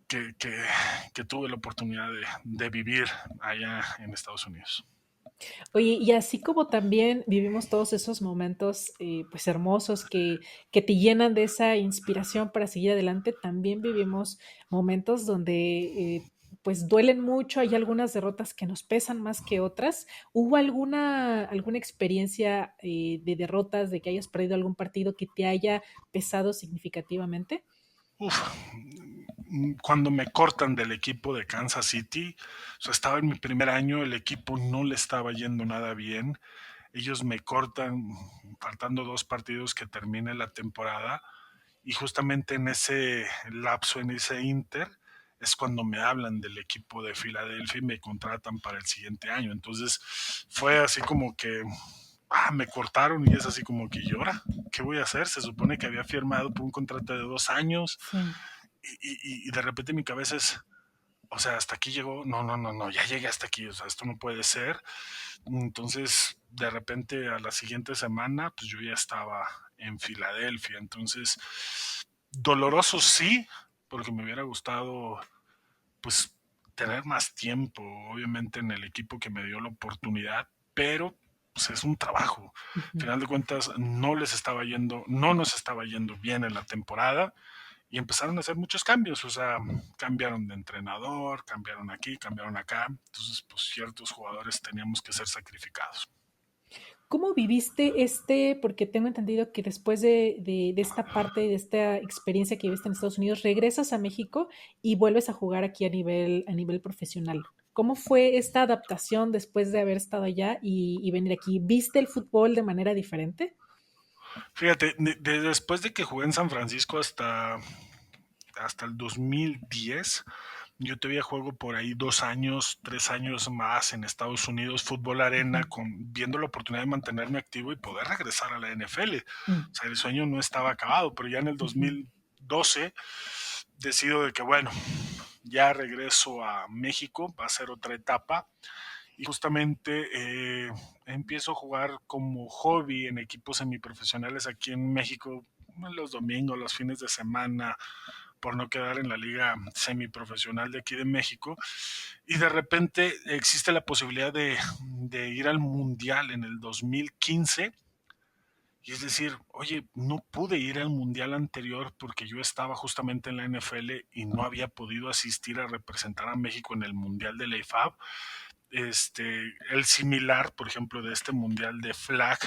que, que, que tuve la oportunidad de vivir allá en Estados Unidos. Oye, y así como también vivimos todos esos momentos, pues, hermosos que te llenan de esa inspiración para seguir adelante, también vivimos momentos donde, pues, duelen mucho, hay algunas derrotas que nos pesan más que otras. ¿Hubo alguna experiencia, de derrotas, de que hayas perdido algún partido que te haya pesado significativamente? Uf, cuando me cortan del equipo de Kansas City, o sea, estaba en mi primer año, el equipo no le estaba yendo nada bien. Ellos me cortan faltando 2 partidos que termine la temporada y justamente en ese lapso, en ese inter, es cuando me hablan del equipo de Filadelfia y me contratan para el siguiente año. Entonces fue así como que me cortaron y es así como que llora. ¿Qué voy a hacer? Se supone que había firmado por un contrato de 2 años Sí. y de repente mi cabeza es, o sea, hasta aquí llegó, no, no, no, no, ya llegué hasta aquí, o sea, esto no puede ser. Entonces, de repente a la siguiente semana, pues yo ya estaba en Filadelfia. Entonces, doloroso sí, porque me hubiera gustado, pues, tener más tiempo, obviamente, en el equipo que me dio la oportunidad, pero pues es un trabajo. Al Ujú. final de cuentas, no les estaba yendo, no nos estaba yendo bien en la temporada y empezaron a hacer muchos cambios, o sea, cambiaron de entrenador, cambiaron aquí, cambiaron acá, entonces pues ciertos jugadores teníamos que ser sacrificados. ¿Cómo viviste porque tengo entendido que después de esta parte, de esta experiencia que viviste en Estados Unidos, regresas a México y vuelves a jugar aquí a nivel profesional? ¿Cómo fue esta adaptación después de haber estado allá y venir aquí? ¿Viste el fútbol de manera diferente? Fíjate, después de que jugué en San Francisco hasta el 2010, yo todavía juego por ahí 2 años, 3 años más en Estados Unidos, fútbol arena, Ujú. viendo la oportunidad de mantenerme activo y poder regresar a la NFL. Mm, O sea, el sueño no estaba acabado, pero ya en el ujú. 2012 decido de que, bueno, ya regreso a México, va a ser otra etapa y justamente empiezo a jugar como hobby en equipos semiprofesionales aquí en México los domingos, los fines de semana, por no quedar en la liga semiprofesional de aquí de México. Y de repente existe la posibilidad de ir al Mundial en el 2015. Y es decir, oye, no pude ir al mundial anterior porque yo estaba justamente en la NFL y no había podido asistir a representar a México en el mundial de la IFAB. El similar, por ejemplo, de este mundial de flag,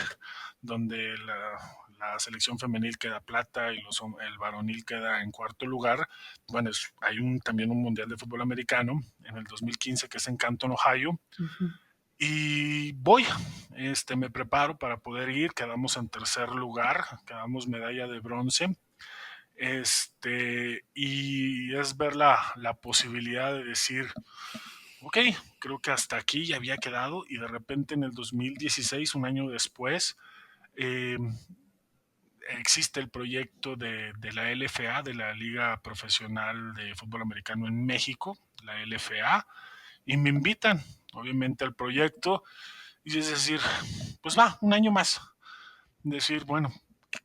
donde la selección femenil queda plata y el varonil queda en cuarto lugar. Bueno, hay también un mundial de fútbol americano en el 2015 que es en Canton, Ohio, Ujú. y voy, me preparo para poder ir, quedamos en tercer lugar, quedamos medalla de bronce, y es ver la posibilidad de decir, ok, creo que hasta aquí ya había quedado y de repente en el 2016, un año después, eh, existe el proyecto de la LFA, de la Liga Profesional de Fútbol Americano en México, la LFA, y me invitan, obviamente, al proyecto, y es decir, pues va, un año más. Decir, bueno,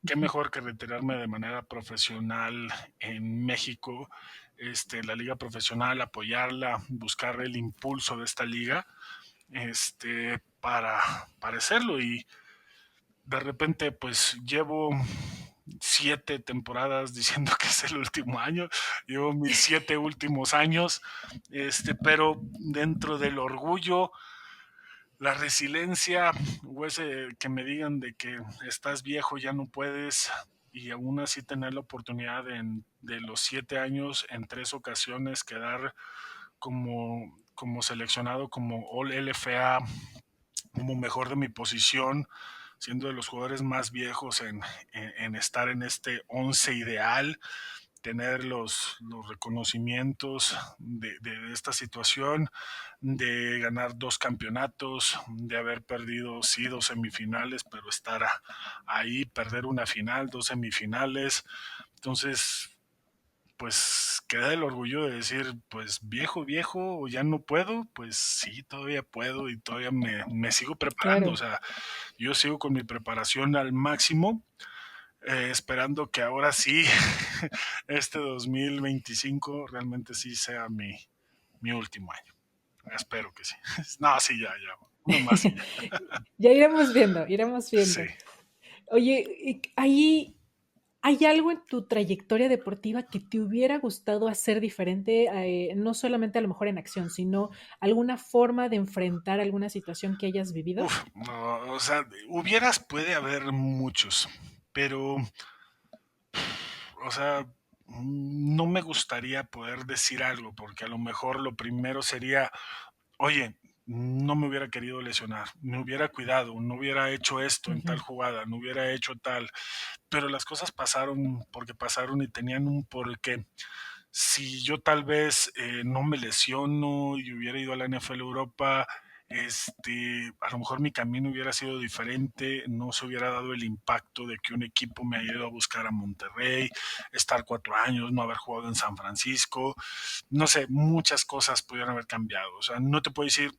qué mejor que retirarme de manera profesional en México, la liga profesional, apoyarla, buscar el impulso de esta liga, para hacerlo. Y de repente, pues llevo 7 temporadas diciendo que es el último año, llevo mis 7 últimos años, pero dentro del orgullo, la resiliencia o ese que me digan de que estás viejo, ya no puedes y aún así tener la oportunidad de los 7 años en 3 ocasiones quedar como seleccionado como All LFA, como mejor de mi posición, siendo de los jugadores más viejos en estar en este 11 ideal, tener los reconocimientos de esta situación, de ganar 2 campeonatos, de haber perdido, sí, 2 semifinales, pero estar ahí, perder una final, 2 semifinales. Entonces, pues queda el orgullo de decir, pues viejo, viejo, o ya no puedo, pues sí, todavía puedo y todavía me sigo preparando. O Claro. sea, yo sigo con mi preparación al máximo, esperando que ahora sí, este 2025 realmente sí sea mi último año. Espero que sí. No, sí, ya, ya. uno más y ya. Ya iremos viendo, iremos Sí. viendo. Oye, ¿hay algo en tu trayectoria deportiva que te hubiera gustado hacer diferente? No solamente a lo mejor en acción, sino alguna forma de enfrentar alguna situación que hayas vivido. No, o sea, hubieras puede haber muchos, pero, o sea, no me gustaría poder decir algo, porque a lo mejor lo primero sería, oye, no me hubiera querido lesionar, me hubiera cuidado, no hubiera hecho esto en tal Ujú, jugada, no hubiera hecho tal, pero las cosas pasaron porque pasaron y tenían un porqué. Si yo tal vez no me lesiono y hubiera ido a la NFL Europa, a lo mejor mi camino hubiera sido diferente, no se hubiera dado el impacto de que un equipo me haya ido a buscar a Monterrey, estar 4 años, no haber jugado en San Francisco, no sé, muchas cosas pudieran haber cambiado. O sea, no te puedo decir,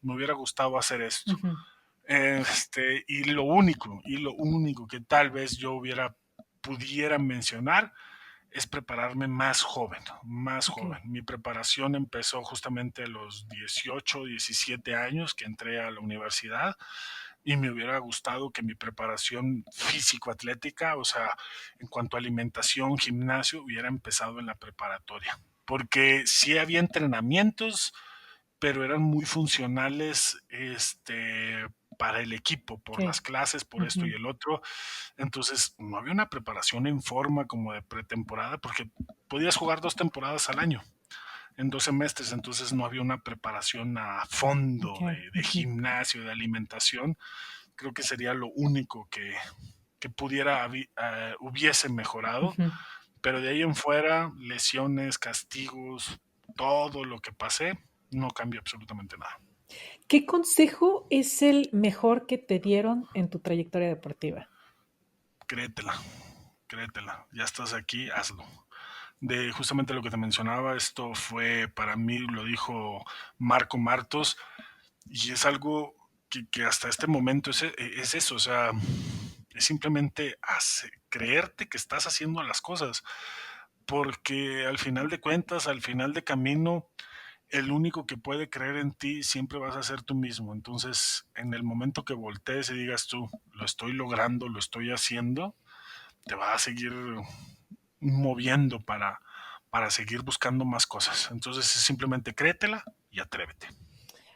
me hubiera gustado hacer esto. ujú. Y lo único que tal vez pudiera mencionar es prepararme más joven, más Ok. joven. Mi preparación empezó justamente a los 18, 17 años que entré a la universidad y me hubiera gustado que mi preparación físico-atlética, o sea, en cuanto a alimentación, gimnasio, hubiera empezado en la preparatoria. Porque sí había entrenamientos, pero eran muy funcionales para el equipo, por las Ok. clases, por esto y Ujú. el otro. Entonces, no había una preparación en forma como de pretemporada, porque podías jugar 2 temporadas al año, en 2 semestres, entonces no había una preparación a Ok. fondo de Ujú, gimnasio, de alimentación. Creo que sería lo único que hubiese mejorado, ujú. pero de ahí en fuera, lesiones, castigos, todo lo que pasé, no cambia absolutamente nada. ¿Qué consejo es el mejor que te dieron en tu trayectoria deportiva? Créetela, créetela, ya estás aquí, hazlo. De justamente lo que te mencionaba, esto fue para mí, lo dijo Marco Martos, y es algo que hasta este momento es eso, o sea, es simplemente creerte que estás haciendo las cosas, porque al final de cuentas, al final de camino, el único que puede creer en ti siempre vas a ser tú mismo. Entonces, en el momento que voltees y digas tú, lo estoy logrando, lo estoy haciendo, te va a seguir moviendo para seguir buscando más cosas. Entonces, simplemente créetela y atrévete.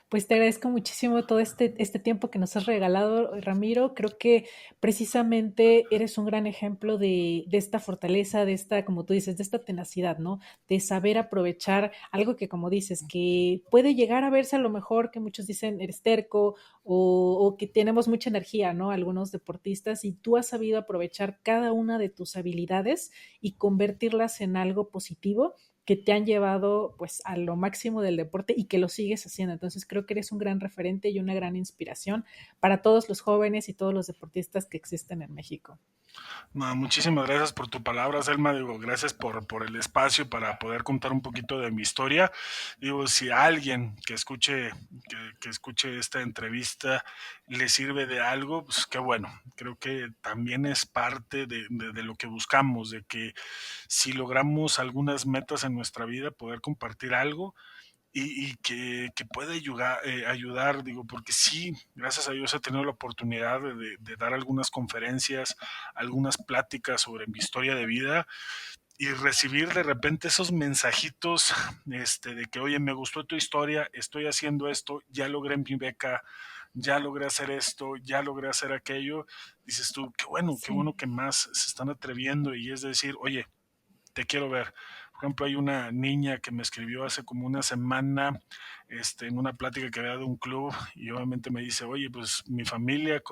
Pues te agradezco muchísimo todo este tiempo que nos has regalado, Ramiro. Creo que precisamente eres un gran ejemplo de esta fortaleza, de esta, como tú dices, de esta tenacidad, ¿no? De saber aprovechar algo que, como dices, que puede llegar a verse a lo mejor que muchos dicen eres terco o que tenemos mucha energía, ¿no? Algunos deportistas, y tú has sabido aprovechar cada una de tus habilidades y convertirlas en algo positivo que te han llevado pues a lo máximo del deporte y que lo sigues haciendo. Entonces creo que eres un gran referente y una gran inspiración para todos los jóvenes y todos los deportistas que existen en México. No, muchísimas gracias por tu palabra, Selma. Digo, gracias por el espacio para poder contar un poquito de mi historia. Digo, si a alguien que escuche esta entrevista le sirve de algo, pues qué bueno. Creo que también es parte de lo que buscamos, de que si logramos algunas metas en nuestra vida, poder compartir algo y que puede ayudar, digo, porque sí, gracias a Dios he tenido la oportunidad de dar algunas conferencias, algunas pláticas sobre mi historia de vida y recibir de repente esos mensajitos de que, oye, me gustó tu historia, estoy haciendo esto, ya logré mi beca, ya logré hacer esto, ya logré hacer aquello. Dices tú, qué Sí, bueno que más se están atreviendo y es decir, oye, te quiero ver. Por ejemplo, hay una niña que me escribió hace como una semana en una plática que había de un club y obviamente me dice, oye, pues mi familia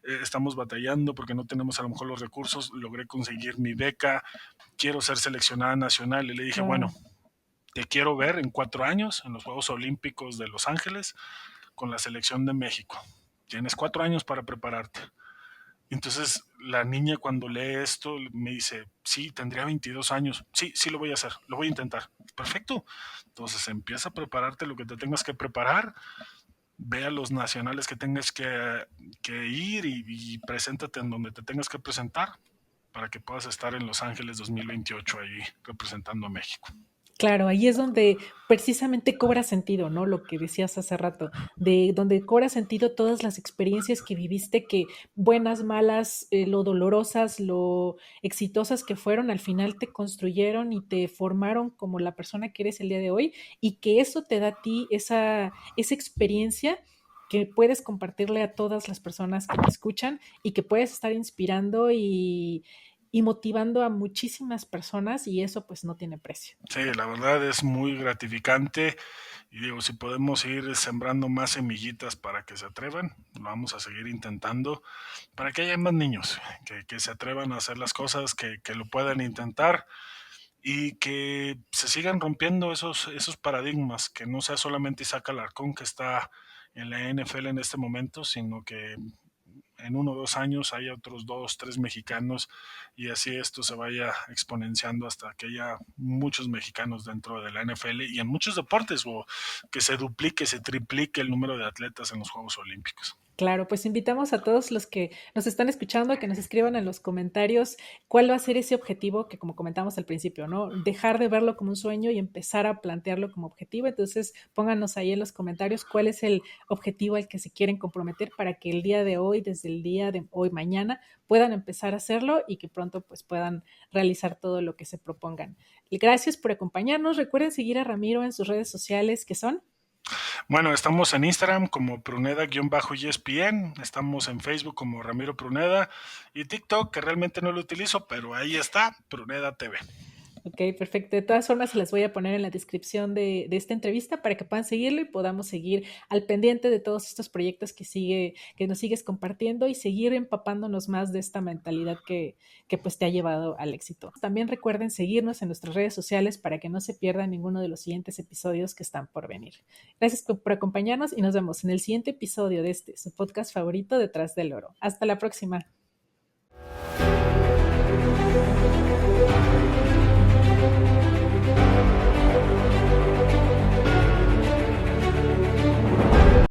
estamos batallando porque no tenemos a lo mejor los recursos, logré conseguir mi beca, quiero ser seleccionada nacional y le dije, bueno, claro. te quiero ver en 4 años en los Juegos Olímpicos de Los Ángeles con la selección de México. Tienes 4 años para prepararte. Entonces la niña cuando lee esto me dice, sí, tendría 22 años, sí, sí lo voy a hacer, lo voy a intentar. Perfecto. Entonces empieza a prepararte lo que te tengas que preparar, ve a los nacionales que tengas que ir y preséntate en donde te tengas que presentar para que puedas estar en Los Ángeles 2028 ahí representando a México. Claro, ahí es donde precisamente cobra sentido, ¿no? Lo que decías hace rato, de donde cobra sentido todas las experiencias que viviste, que buenas, malas, lo dolorosas, lo exitosas que fueron, al final te construyeron y te formaron como la persona que eres el día de hoy, y que eso te da a ti esa experiencia que puedes compartirle a todas las personas que te escuchan y que puedes estar inspirando y motivando a muchísimas personas, y eso pues no tiene precio. Sí, la verdad es muy gratificante y digo, si podemos ir sembrando más semillitas para que se atrevan, lo vamos a seguir intentando para que haya más niños que se atrevan a hacer las cosas, que lo puedan intentar y que se sigan rompiendo esos paradigmas, que no sea solamente Isaac Alarcón que está en la NFL en este momento, sino que en 1 o 2 años haya otros 2, 3 mexicanos y así esto se vaya exponenciando hasta que haya muchos mexicanos dentro de la NFL y en muchos deportes o que se duplique, se triplique el número de atletas en los Juegos Olímpicos. Claro, pues invitamos a todos los que nos están escuchando a que nos escriban en los comentarios cuál va a ser ese objetivo que, como comentamos al principio, ¿no? Dejar de verlo como un sueño y empezar a plantearlo como objetivo. Entonces, pónganos ahí en los comentarios cuál es el objetivo al que se quieren comprometer para que el día de hoy, desde el día de hoy, mañana, puedan empezar a hacerlo y que pronto pues puedan realizar todo lo que se propongan. Gracias por acompañarnos. Recuerden seguir a Ramiro en sus redes sociales, que son... Bueno, estamos en Instagram como Pruneda-ESPN, estamos en Facebook como Ramiro Pruneda y TikTok, que realmente no lo utilizo, pero ahí está, Pruneda TV. Ok, perfecto. De todas formas, se las voy a poner en la descripción de esta entrevista para que puedan seguirlo y podamos seguir al pendiente de todos estos proyectos que nos sigues compartiendo y seguir empapándonos más de esta mentalidad que pues te ha llevado al éxito. También recuerden seguirnos en nuestras redes sociales para que no se pierdan ninguno de los siguientes episodios que están por venir. Gracias por acompañarnos y nos vemos en el siguiente episodio de su podcast favorito, Detrás del Oro. Hasta la próxima.